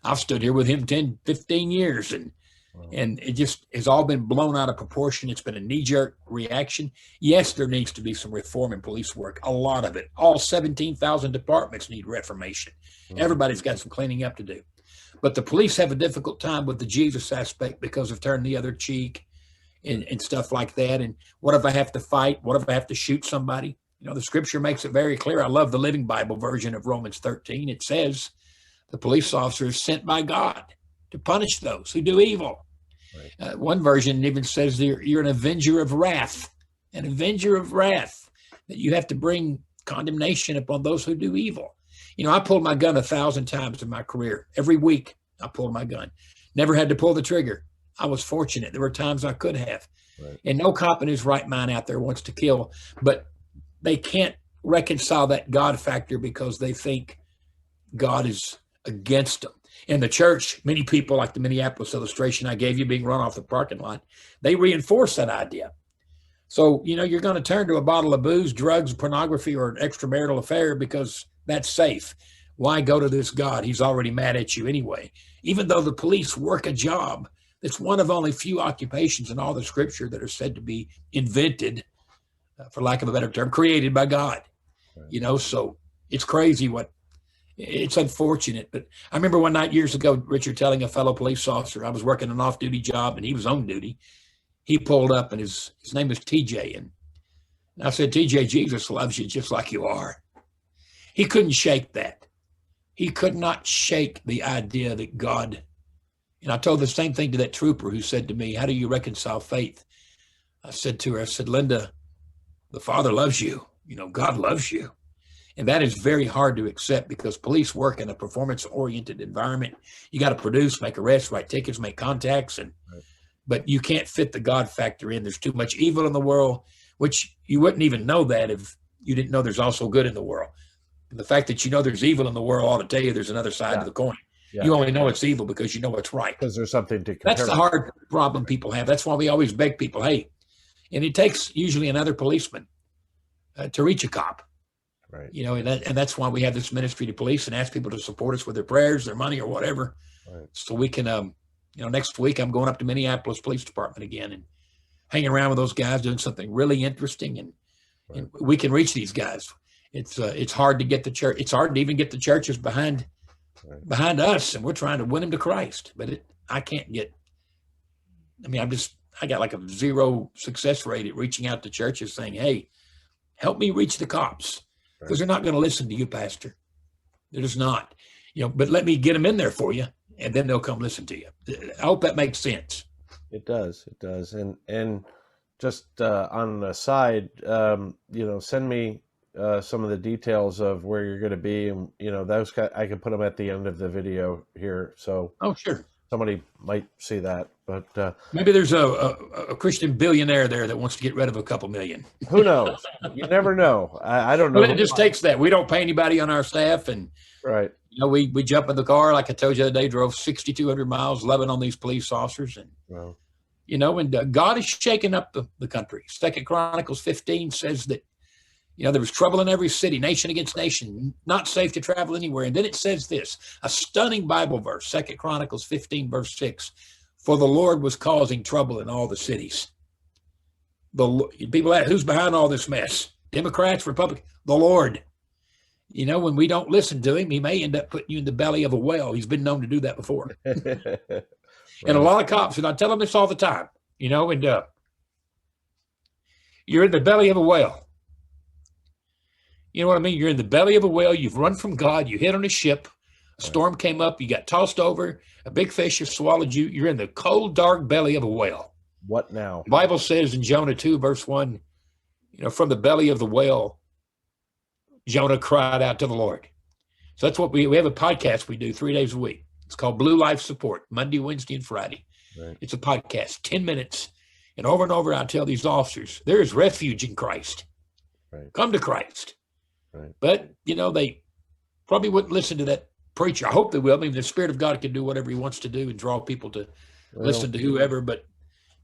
I've stood here with him 10, 15 years. And it just has all been blown out of proportion. It's been a knee-jerk reaction. Yes, there needs to be some reform in police work. A lot of it. All 17,000 departments need reformation. Everybody's got some cleaning up to do. But the police have a difficult time with the Jesus aspect because of turning the other cheek and stuff like that. And what if I have to fight? What if I have to shoot somebody? The scripture makes it very clear. I love the Living Bible version of Romans 13. It says the police officer is sent by God to punish those who do evil. Right. One version even says you're an avenger of wrath, that you have to bring condemnation upon those who do evil. I pulled my gun 1,000 times in my career. Every week I pulled my gun. Never had to pull the trigger. I was fortunate. There were times I could have. Right. And no cop in his right mind out there wants to kill, but they can't reconcile that God factor because they think God is against them. In the church, many people, like the Minneapolis illustration I gave you being run off the parking lot, they reinforce that idea. So, you're going to turn to a bottle of booze, drugs, pornography, or an extramarital affair because that's safe. Why go to this God? He's already mad at you anyway. Even though the police work a job that's one of only few occupations in all the scripture that are said to be invented, for lack of a better term, created by God. Right. So it's crazy it's unfortunate. But I remember one night years ago, Richard, telling a fellow police officer, I was working an off-duty job and he was on duty. He pulled up and his name was TJ. And I said, TJ, Jesus loves you just like you are. He couldn't shake that. He could not shake the idea that God, and I told the same thing to that trooper who said to me, how do you reconcile faith? I said to her, Linda, the Father loves you. God loves you. And that is very hard to accept because police work in a performance-oriented environment. You got to produce, make arrests, write tickets, make contacts, but you can't fit the God factor in. There's too much evil in the world, which you wouldn't even know that if you didn't know there's also good in the world. And the fact that there's evil in the world ought to tell you there's another side to the coin. Yeah. You only know it's evil because you know it's right. Because there's something to compare. That's the hard problem people have. That's why we always beg people, hey, and it takes usually another policeman to reach a cop. Right. And that's why we have this ministry to police and ask people to support us with their prayers, their money, or whatever. Right. So we can, next week I'm going up to Minneapolis Police Department again and hanging around with those guys doing something really interesting, and we can reach these guys. It's hard to get the church. It's hard to even get the churches behind us, and we're trying to win them to Christ. But I can't get. I mean, I got like a 0 success rate at reaching out to churches saying, "Hey, help me reach the cops." Because they're not going to listen to you, Pastor. They're just not. But let me get them in there for you, and then they'll come listen to you. I hope that makes sense. It does. And just on the side, send me some of the details of where you're going to be, and those I can put them at the end of the video here. So sure. Somebody might see that, but maybe there's a Christian billionaire there that wants to get rid of a couple million. Who knows? You never know. I don't know. Well, it just takes that. We don't pay anybody on our staff, and right. We jump in the car, like I told you the other day, drove 6,200 miles, loving on these police officers, and wow. And God is shaking up the country. 2 Chronicles 15 says that there was trouble in every city, nation against nation, not safe to travel anywhere. And then it says this, a stunning Bible verse, 2 Chronicles 15, verse 6, for the Lord was causing trouble in all the cities. People ask, who's behind all this mess? Democrats, Republicans? The Lord. You know, when we don't listen to him, he may end up putting you in the belly of a whale. He's been known to do that before. Right. And a lot of cops, and I tell them this all the time, you know, and you're in the belly of a whale. You know what I mean? You're in the belly of a whale. You've run from God. You hit on a ship. A storm came up. You got tossed over. A big fish has swallowed you. You're in the cold, dark belly of a whale. What now? The Bible says in Jonah 2, verse 1, you know, from the belly of the whale, Jonah cried out to the Lord. So that's what we have a podcast we do 3 days a week. It's called Blue Life Support, Monday, Wednesday, and Friday. Right. It's a podcast, 10 minutes. And over, I tell these officers, there is refuge in Christ. Right. Come to Christ. Right. But, you know, they probably wouldn't listen to that preacher. I hope they will. I mean, the Spirit of God can do whatever he wants to do and draw people to listen to whoever. But,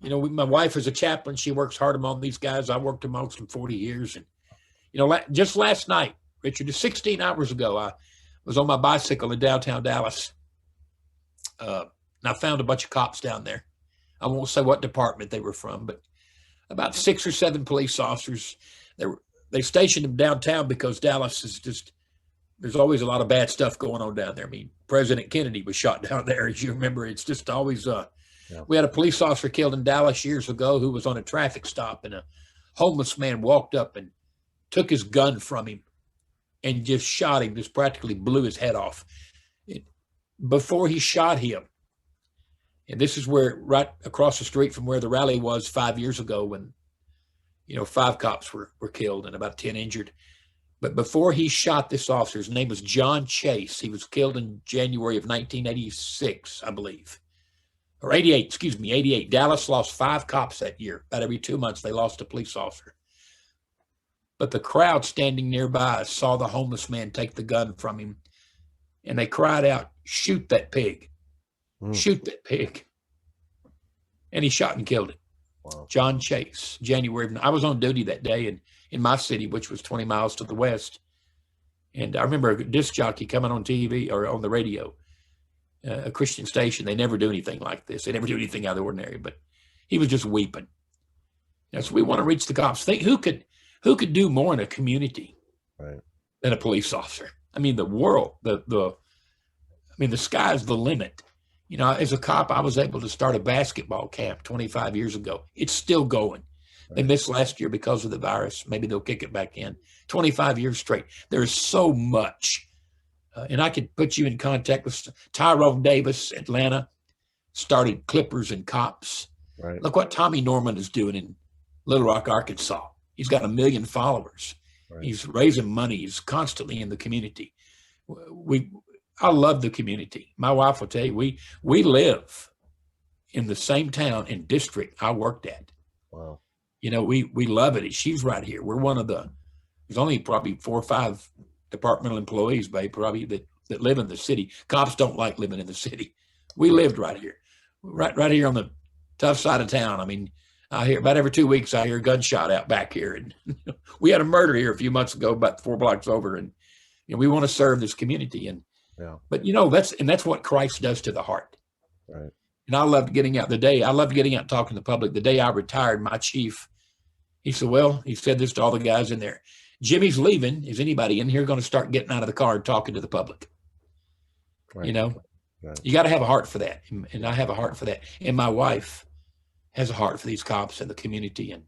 you know, my wife is a chaplain. She works hard among these guys. I worked amongst them 40 years. And, you know, just last night, Richard, just 16 hours ago, I was on my bicycle in downtown Dallas. And I found a bunch of cops down there. I won't say what department they were from, but about 6 or 7 police officers. They stationed them downtown because Dallas is just, there's always a lot of bad stuff going on down there. I mean, President Kennedy was shot down there, as you remember. It's just always, We had a police officer killed in Dallas years ago who was on a traffic stop, and a homeless man walked up and took his gun from him and just shot him, just practically blew his head off. Before he shot him, and this is where, right across the street from where the rally was 5 years ago, when, you know, 5 cops were killed and about 10 injured. But before he shot this officer, his name was John Chase. He was killed in January of 1986, I believe. Or 88, 88. Dallas lost 5 cops that year. About every 2 months, they lost a police officer. But the crowd standing nearby saw the homeless man take the gun from him, and they cried out, "Shoot that pig. Shoot that pig." And he shot and killed it. Wow. John Chase, January. I was on duty that day in my city, which was 20 miles to the west. And I remember a disc jockey coming on TV or on the radio, a Christian station. They never do anything like this. They never do anything out of the ordinary, but he was just weeping. So we want to reach the cops. Think who could do more in a community than a police officer? I mean, the world, the sky's the limit. You know, as a cop, I was able to start a basketball camp 25 years ago. It's still going. They missed last year because of the virus. Maybe they'll kick it back in. 25 years straight. There's so much. And I could put you in contact with Tyrone Davis, Atlanta, started Clippers and Cops. Right. Look what Tommy Norman is doing in Little Rock, Arkansas. He's got 1 million followers. Right. He's raising money. He's constantly in the community. I love the community. My wife will tell you, we live in the same town and district I worked at. Wow. You know, we love it. She's right here. We're one of there's only probably 4 or 5 departmental employees, babe, probably that live in the city. Cops don't like living in the city. We lived right here, right here on the tough side of town. I mean, I hear about every 2 weeks, I hear a gunshot out back here. And we had a murder here a few months ago, about 4 blocks over. And you know, we want to serve this community. But you know, that's what Christ does to the heart. Right. And I loved getting out and talking to the public. The day I retired, my chief, he said this to all the guys in there. Jimmy's leaving. Is anybody in here going to start getting out of the car and talking to the public? Right. You know, you got to have a heart for that. And I have a heart for that. And my wife has a heart for these cops and the community. And,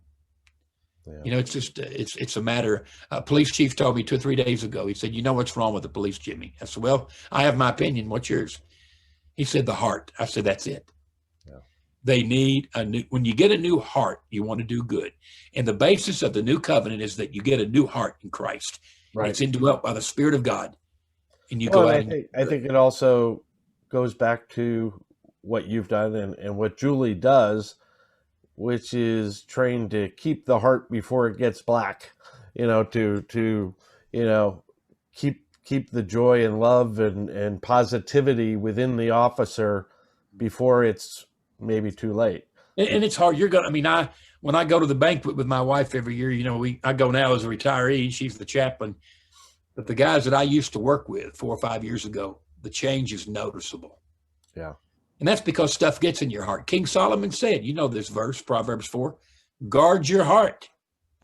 you know, it's just, it's a matter. Police chief told me 2 or 3 days ago, he said, "You know what's wrong with the police, Jimmy?" I said, "Well, I have my opinion. What's yours?" He said, "The heart." I said, "That's it." Yeah. They need when you get a new heart, you want to do good. And the basis of the new covenant is that you get a new heart in Christ. Right. It's indwelt by the Spirit of God. And you go out. I think it also goes back to what you've done and what Julie does, which is trained to keep the heart before it gets black, you know, to you know, keep the joy and love and positivity within the officer before it's maybe too late. And it's hard. When I go to the banquet with my wife every year, you know, I go now as a retiree. She's the chaplain. But the guys that I used to work with 4 or 5 years ago, the change is noticeable. Yeah. And that's because stuff gets in your heart. King Solomon said, you know this verse, Proverbs 4, guard your heart.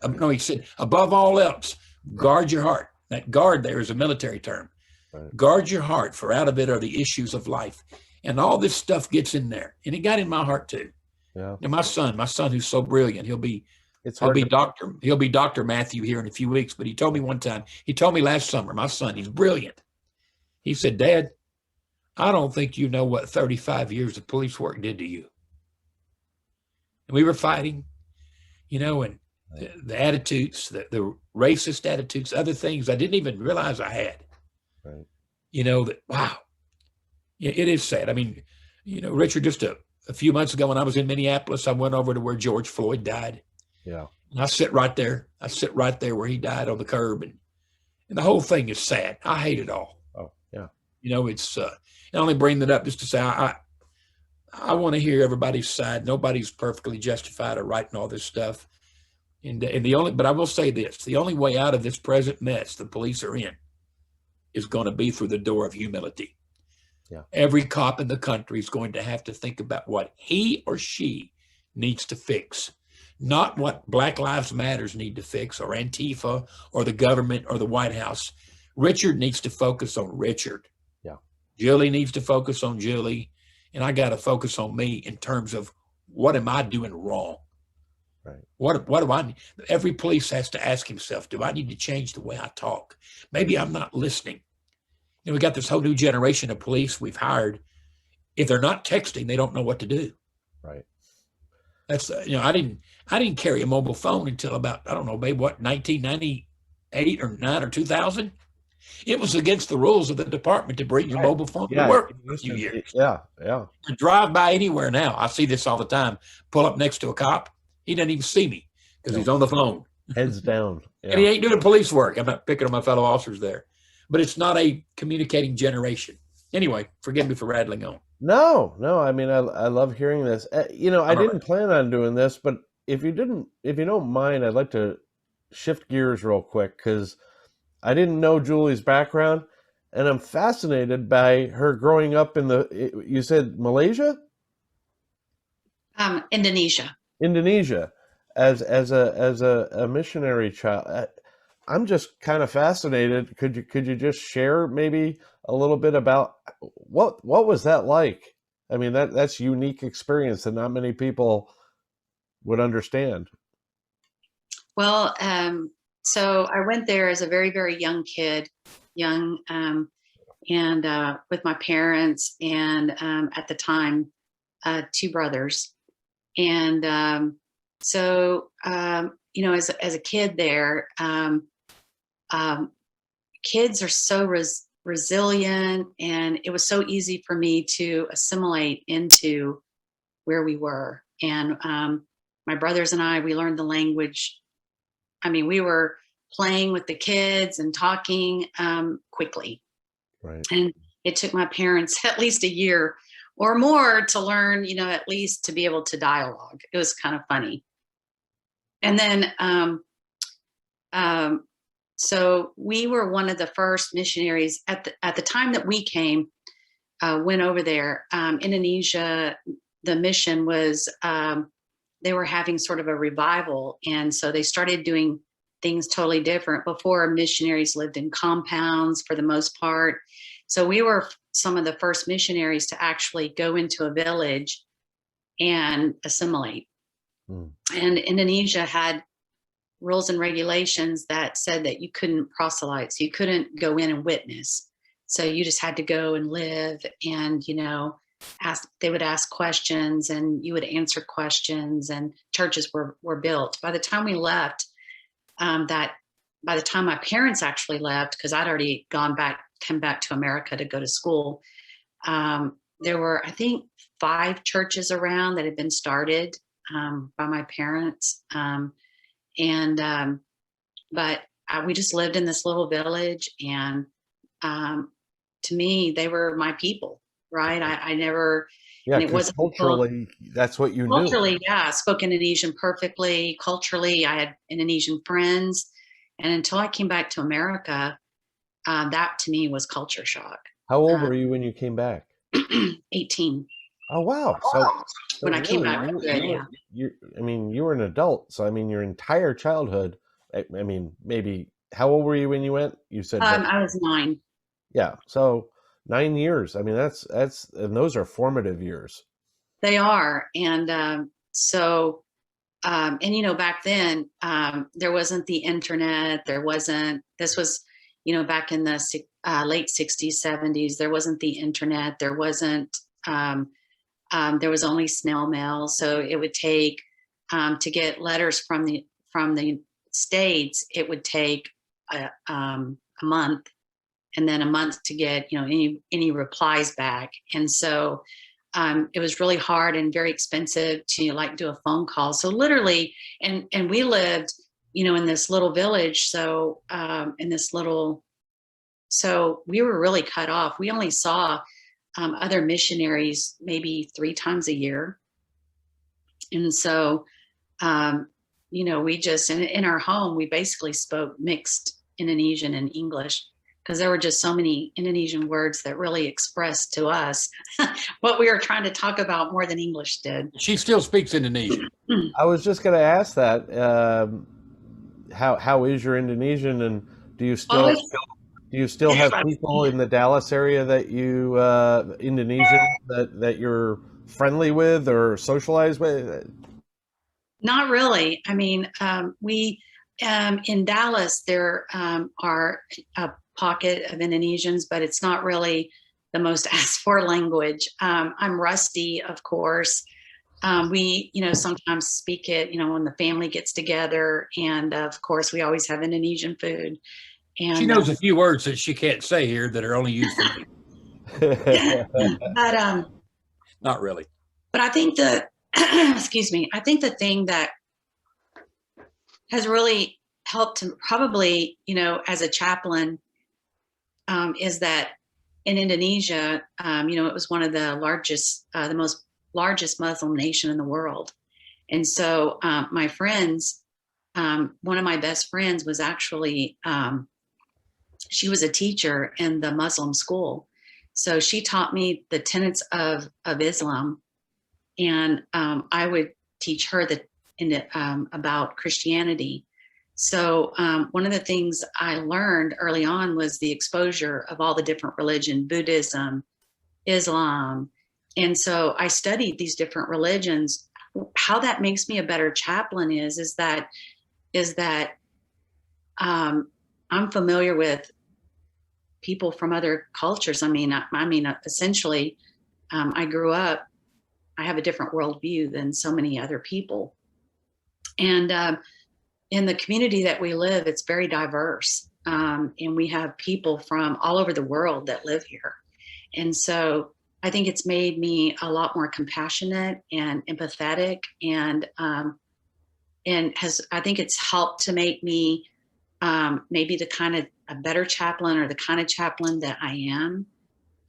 No, he said, above all else, guard your heart. That guard there is a military term. Right. Guard your heart, for out of it are the issues of life. And all this stuff gets in there. And it got in my heart too. Yeah. And my son who's so brilliant, he'll be Dr. Matthew here in a few weeks. But he told me one time, he told me last summer, my son, he's brilliant. He said, Dad, I don't think you know what 35 years of police work did to you. And we were fighting, and the attitudes, the racist attitudes, other things I didn't even realize I had. Right. That, wow, it is sad. I mean, Richard, just a few months ago when I was in Minneapolis, I went over to where George Floyd died. Yeah. And I sit right there where he died on the curb. And the whole thing is sad. I hate it all. Oh, yeah. It's, I only bring that up just to say, I want to hear everybody's side. Nobody's perfectly justified or right in all this stuff. But I will say this, the only way out of this present mess the police are in is going to be through the door of humility. Yeah. Every cop in the country is going to have to think about what he or she needs to fix, not what Black Lives Matters need to fix, or Antifa, or the government, or the White House. Richard needs to focus on Richard. Yeah. Julie needs to focus on Julie. And I got to focus on me in terms of what am I doing wrong? Right. What do I need? Every police has to ask himself, do I need to change the way I talk? Maybe I'm not listening. We got this whole new generation of police we've hired. If they're not texting, they don't know what to do. Right. That's, I didn't carry a mobile phone until about, I don't know, babe, 1998 or 9 or 2000? It was against the rules of the department to bring your mobile phone to work for a few years. Yeah, yeah. To drive by anywhere now, I see this all the time. Pull up next to a cop, he doesn't even see me because he's on the phone. Heads down. Yeah. And he ain't doing police work. I'm not picking on my fellow officers there. But it's not a communicating generation. Anyway, forgive me for rattling on. No. I mean, I love hearing this. I didn't plan on doing this, but if you don't mind, I'd like to shift gears real quick because I didn't know Julie's background, and I'm fascinated by her growing up in you said Malaysia? Indonesia. Indonesia, as a missionary child. I'm just kind of fascinated. Could you just share maybe a little bit about what was that like? I mean, that's unique experience that not many people would understand. Well, so I went there as a very, very young kid, and with my parents and at the time, 2 brothers. And so, as a kid there, kids are so resilient, and it was so easy for me to assimilate into where we were. And my brothers and I, we learned the language. I mean, we were playing with the kids and talking quickly. Right. And it took my parents at least a year or more to learn, at least to be able to dialogue. It was kind of funny. And then, so we were one of the first missionaries at the time that we came, went over there. Indonesia, the mission was, they were having sort of a revival. And so they started doing things totally different. Before, missionaries lived in compounds for the most part. So we were some of the first missionaries to actually go into a village and assimilate. And Indonesia had rules and regulations that said that you couldn't proselyte. So you couldn't go in and witness. So you just had to go and live and, they would ask questions and you would answer questions, and churches were built. By the time we left, by the time my parents actually left, because I'd already come back to America to go to school, there were, I think, 5 churches around that had been started by my parents. But we just lived in this little village, and to me, they were my people. Right. I never, and it wasn't culturally, that's what you knew. Culturally, yeah, I spoke Indonesian perfectly. Culturally, I had Indonesian friends. And until I came back to America, that to me was culture shock. How old were you when you came back? 18. Oh, wow. So when I came back, you were an adult. So, I mean, your entire childhood, I mean, maybe how old were you when you went? You said I was 9. yeah. So 9 years. I mean, and those are formative years. They are. And and back then, there wasn't the internet. This was, back in the late 60s, 70s, there wasn't the internet. There was only snail mail. So it would take, to get letters from the States, it would take a month, and then a month to get, any replies back. And so it was really hard and very expensive to do a phone call. So literally, and we lived, in this little village. So so we were really cut off. We only saw other missionaries maybe 3 times a year. And so, we just, in our home, we basically spoke mixed Indonesian and English, because there were just so many Indonesian words that really expressed to us what we were trying to talk about more than English did. She still speaks Indonesian. I was just going to ask that. How is your Indonesian, and do you still have people in the Dallas area that you Indonesian that you're friendly with or socialize with? Not really. I mean, we in Dallas there are a pocket of Indonesians, but it's not really the most asked for language. I'm rusty, of course. We, sometimes speak it, when the family gets together, and of course we always have Indonesian food. And she knows a few words that she can't say here that are only used for me. But not really. But I think excuse me, I think the thing that has really helped to probably, as a chaplain, is that in Indonesia, it was one of the most largest Muslim nation in the world. And so my friends, one of my best friends was actually, she was a teacher in the Muslim school. So she taught me the tenets of Islam, and I would teach her about Christianity. So one of the things I learned early on was the exposure of all the different religions, Buddhism, Islam. And so I studied these different religions. How that makes me a better chaplain is that I'm familiar with people from other cultures. I mean, essentially, I grew up, I have a different worldview than so many other people. And in the community that we live, it's very diverse. And we have people from all over the world that live here. And so I think it's made me a lot more compassionate and empathetic, and I think it's helped to make me maybe the kind of a better chaplain, or the kind of chaplain that I am.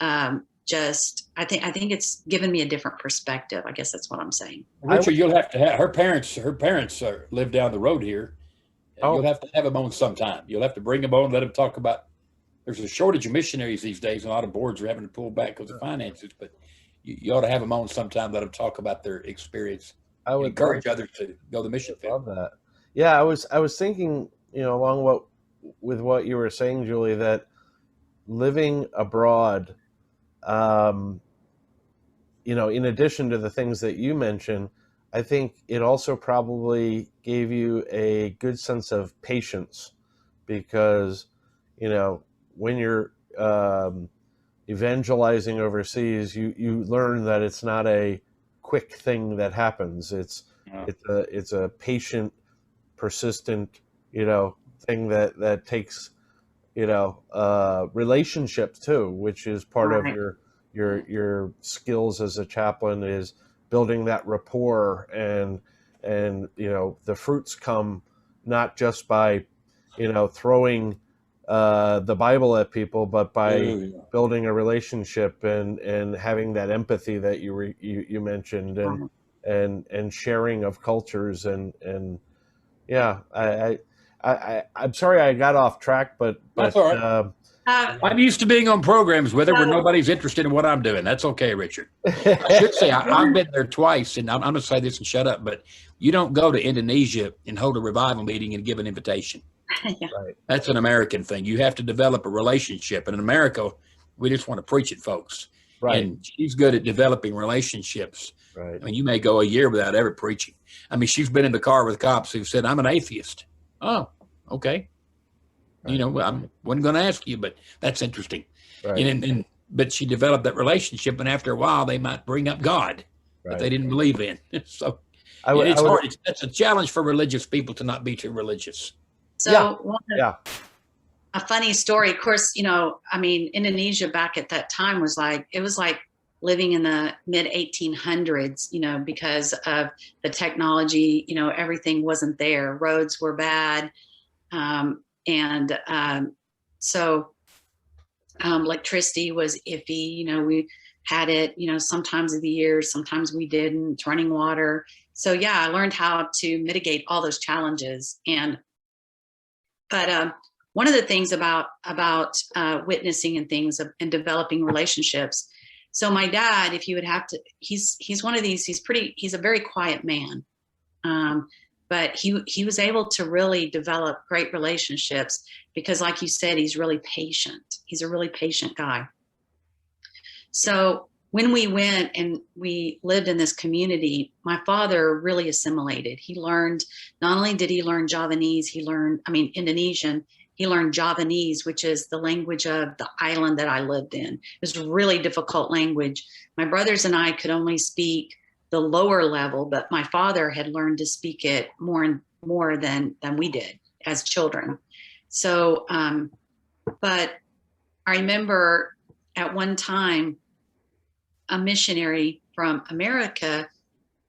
I think it's given me a different perspective. I guess that's what I'm saying. Richard, you'll have to have her parents live down the road here. Oh. You'll have to have them on sometime. You'll have to bring them on, let them talk about. There's a shortage of missionaries these days. A lot of boards are having to pull back because of finances, but you ought to have them on sometime, let them talk about their experience. I would encourage others to go to the mission field. Love that. Yeah, I was thinking, along with what you were saying, Julie, that living abroad, in addition to the things that you mentioned, I think it also probably gave you a good sense of patience, because, when you're evangelizing overseas, you learn that it's not a quick thing that happens. It's a patient, persistent, thing that takes, relationships too, which is part of your skills as a chaplain, is building that rapport, and the fruits come not just by throwing the Bible at people, but by building a relationship and having that empathy that you mentioned, and sharing of cultures, and yeah, I'm sorry I got off track, but that's all right. I'm used to being on programs with her where nobody's interested in what I'm doing. That's okay, Richard. I should say I've been there twice, and I'm going to say this and shut up, but you don't go to Indonesia and hold a revival meeting and give an invitation. Yeah. Right. That's an American thing. You have to develop a relationship. And in America, we just want to preach it, folks. Right. And she's good at developing relationships. Right. I mean, you may go a year without ever preaching. I mean, she's been in the car with cops who said, I'm an atheist. Oh, okay. Right. You know, I wasn't going to ask you, but that's interesting. Right. But she developed that relationship. And after a while, they might bring up God that they Right. didn't believe in. So I would. it's hard. That's a challenge for religious people to not be too religious. So Yeah. a funny story, of course, you know, I mean, Indonesia back at that time was like, it was like living in the mid 1800s, you know, because of the technology, you know, everything wasn't there. Roads were bad. So electricity was iffy, you know, we had it, you know, sometimes of the year, sometimes we didn't, running water. So yeah, I learned how to mitigate all those challenges. But one of the things about witnessing and things and developing relationships. So my dad, if you would have to, he's one of these. He's a very quiet man, but he was able to really develop great relationships because, like you said, he's really patient. He's a really patient guy. So when we went and we lived in this community, my father really assimilated. He learned, not only did he learn Javanese, Indonesian, he learned Javanese, which is the language of the island that I lived in. It was a really difficult language. My brothers and I could only speak the lower level, but my father had learned to speak it more than we did as children. So, but I remember at one time, a missionary from America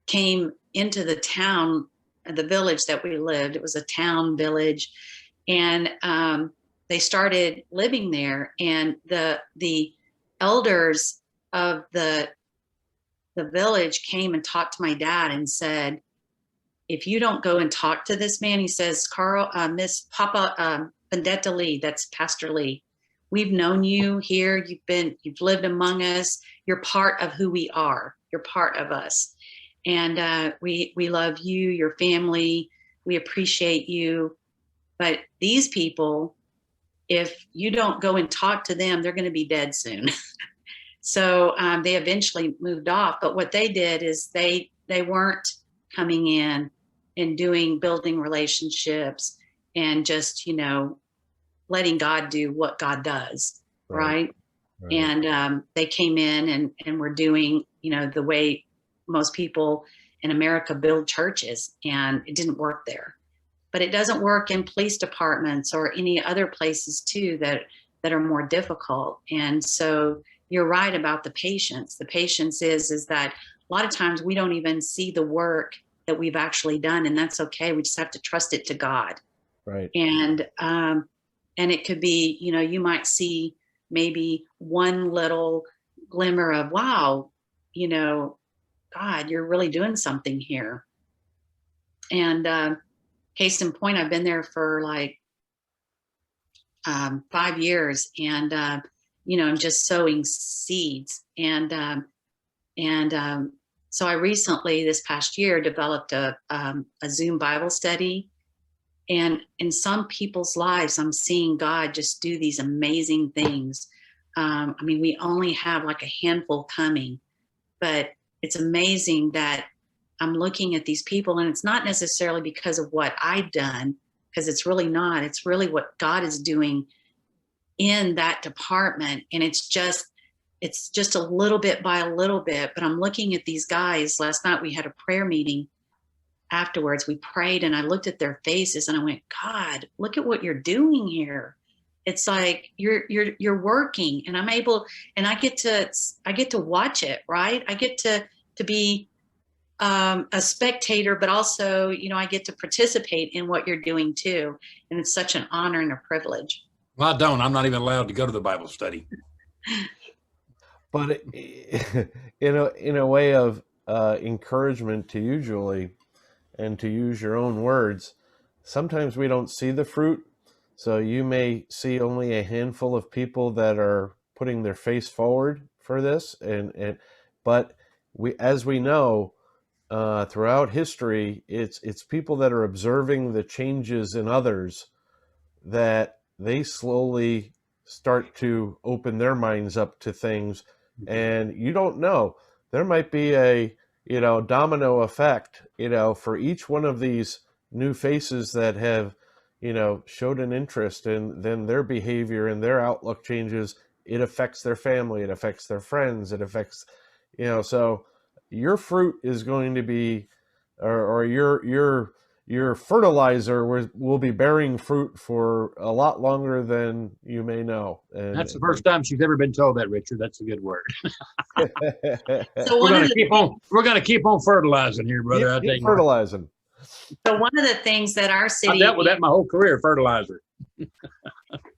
came into the town, the village that we lived. It was a town village, and they started living there. And the elders of the village came and talked to my dad and said, "If you don't go and talk to this man," he says, Miss Papa Vendetta Lee, that's Pastor Lee. We've known you here. You've lived among us. You're part of who we are. You're part of us. And we love you, your family. We appreciate you. But these people, if you don't go and talk to them, they're going to be dead soon. So they eventually moved off. But what they did is they weren't coming in and building relationships and just, you know, letting God do what God does, right? And they came in and were doing, you know, the way most people in America build churches, and it didn't work there. But it doesn't work in police departments or any other places too that are more difficult. And so you're right about the patience. The patience is that a lot of times we don't even see the work that we've actually done, and that's okay. We just have to trust it to God. Right. And it could be, you know, you might see maybe one little glimmer of, wow, you know, God, you're really doing something here. And case in point, I've been there for like 5 years, and you know, I'm just sowing seeds. So I recently, this past year, developed a Zoom Bible study. And in some people's lives, I'm seeing God just do these amazing things. I mean, we only have like a handful coming, but it's amazing that I'm looking at these people, and it's not necessarily because of what I've done, because it's really not. It's really what God is doing in that department. And it's just a little bit by a little bit. But I'm looking at these guys. Last night we had a prayer meeting. Afterwards, we prayed, and I looked at their faces and I went, God, look at what you're doing here. It's like you're working, and I'm able, and I get to watch it, right? I get to be a spectator, but also, you know, I get to participate in what you're doing too. And it's such an honor and a privilege. Well, I don't. I'm not even allowed to go to the Bible study. But in a way of encouragement to you, Julie, and to use your own words, sometimes we don't see the fruit. So you may see only a handful of people that are putting their face forward for this, but as we know, throughout history, it's people that are observing the changes in others that they slowly start to open their minds up to things. And you don't know, there might be a, domino effect, for each one of these new faces that have, showed an interest, and then their behavior and their outlook changes. It affects their family, it affects their friends, it affects, so your fruit is going to be, or your fertilizer will be bearing fruit for a lot longer than you may know. And That's the first time she's ever been told that, Richard. That's a good word. So We're gonna keep on fertilizing here, brother. I tell keep you what. fertilizing. So one of the things that our I city, dealt with that my whole career, fertilizer.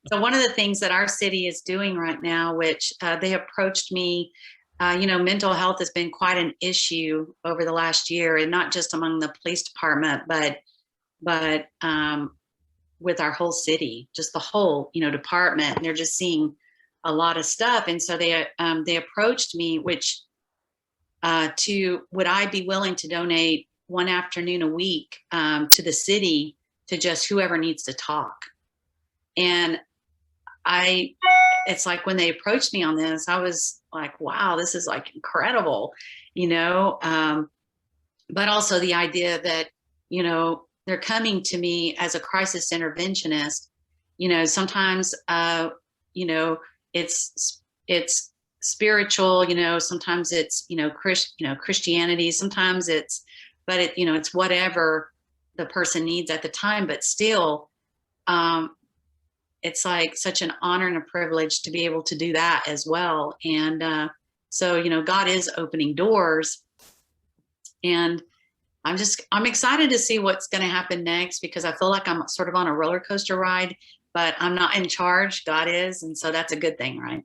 so one of the things that our city is doing right now, which they approached me, mental health has been quite an issue over the last year, and not just among the police department, but with our whole city, just the whole, department. And they're just seeing a lot of stuff. And so they approached me, which would I be willing to donate one afternoon a week to the city to just whoever needs to talk. And it's like when they approached me on this, I was like, wow, this is like incredible, but also the idea that, they're coming to me as a crisis interventionist. Sometimes, it's spiritual, sometimes it's, Christianity, sometimes it's whatever the person needs at the time, but still, it's like such an honor and a privilege to be able to do that as well. And so, God is opening doors, and I'm excited to see what's going to happen next, because I feel like I'm sort of on a roller coaster ride, but I'm not in charge. God is. And so that's a good thing, right?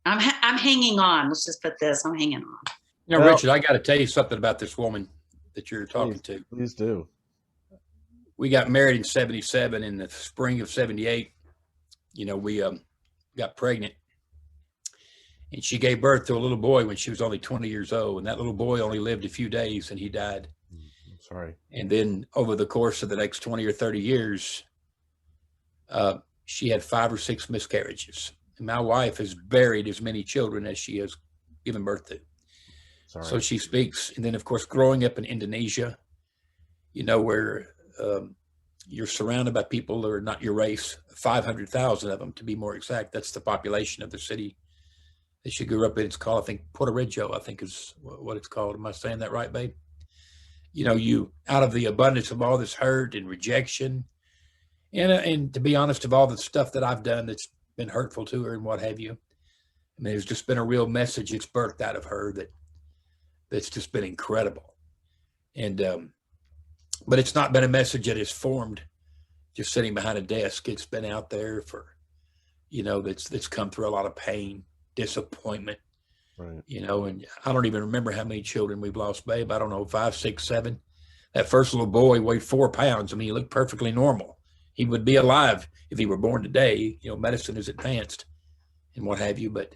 I'm hanging on. Let's just put this, I'm hanging on. Richard, I got to tell you something about this woman that you're talking to. Please do. We got married in 77. In the spring of 78, we got pregnant, and she gave birth to a little boy when she was only 20 years old. And that little boy only lived a few days, and he died. I'm sorry. And then over the course of the next 20 or 30 years, she had 5 or 6 miscarriages. And my wife has buried as many children as she has given birth to. Sorry. So she speaks. And then, of course, growing up in Indonesia, where you're surrounded by people that are not your race, 500,000 of them to be more exact. That's the population of the city that she grew up in. It's called, I think, Puerto Rico, I think is what it's called. Am I saying that right, babe? You out of the abundance of all this hurt and rejection, and to be honest, of all the stuff that I've done that's been hurtful to her and what have you, I mean, there's just been a real message that's birthed out of her that's just been incredible. And but it's not been a message that is formed just sitting behind a desk. It's been out there for, that's come through a lot of pain, disappointment, right. And I don't even remember how many children we've lost, babe. I don't know, 5, 6, 7. That first little boy weighed 4 pounds. I mean, he looked perfectly normal. He would be alive if he were born today. Medicine is advanced and what have you, but,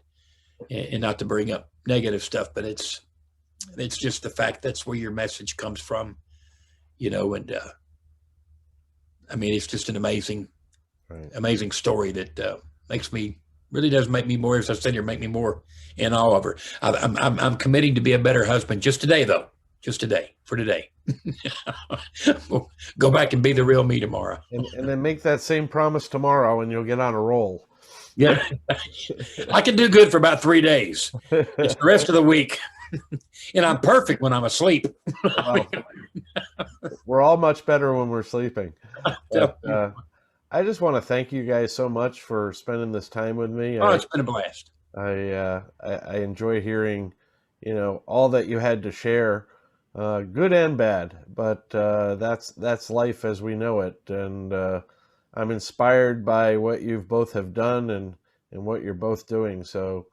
and not to bring up negative stuff, but it's just the fact that's where your message comes from, and I mean, it's just an amazing story that really does make me more, as I said here, make me more in awe of her. I'm committing to be a better husband just today, though. Just today, for today. We'll go back and be the real me tomorrow. And then make that same promise tomorrow, and you'll get on a roll. Yeah. I can do good for about 3 days. It's the rest of the week. And I'm perfect when I'm asleep. Well, we're all much better when we're sleeping. But, I just want to thank you guys so much for spending this time with me. Oh, it's been a blast. I enjoy hearing, all that you had to share, good and bad. But that's life as we know it, and I'm inspired by what you've both have done and what you're both doing. So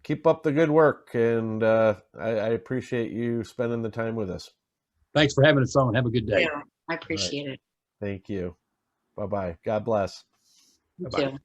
keep up the good work, and I appreciate you spending the time with us. Thanks for having us on. Have a good day. Yeah, I appreciate it. Thank you. Bye-bye. God bless. You Bye-bye. too.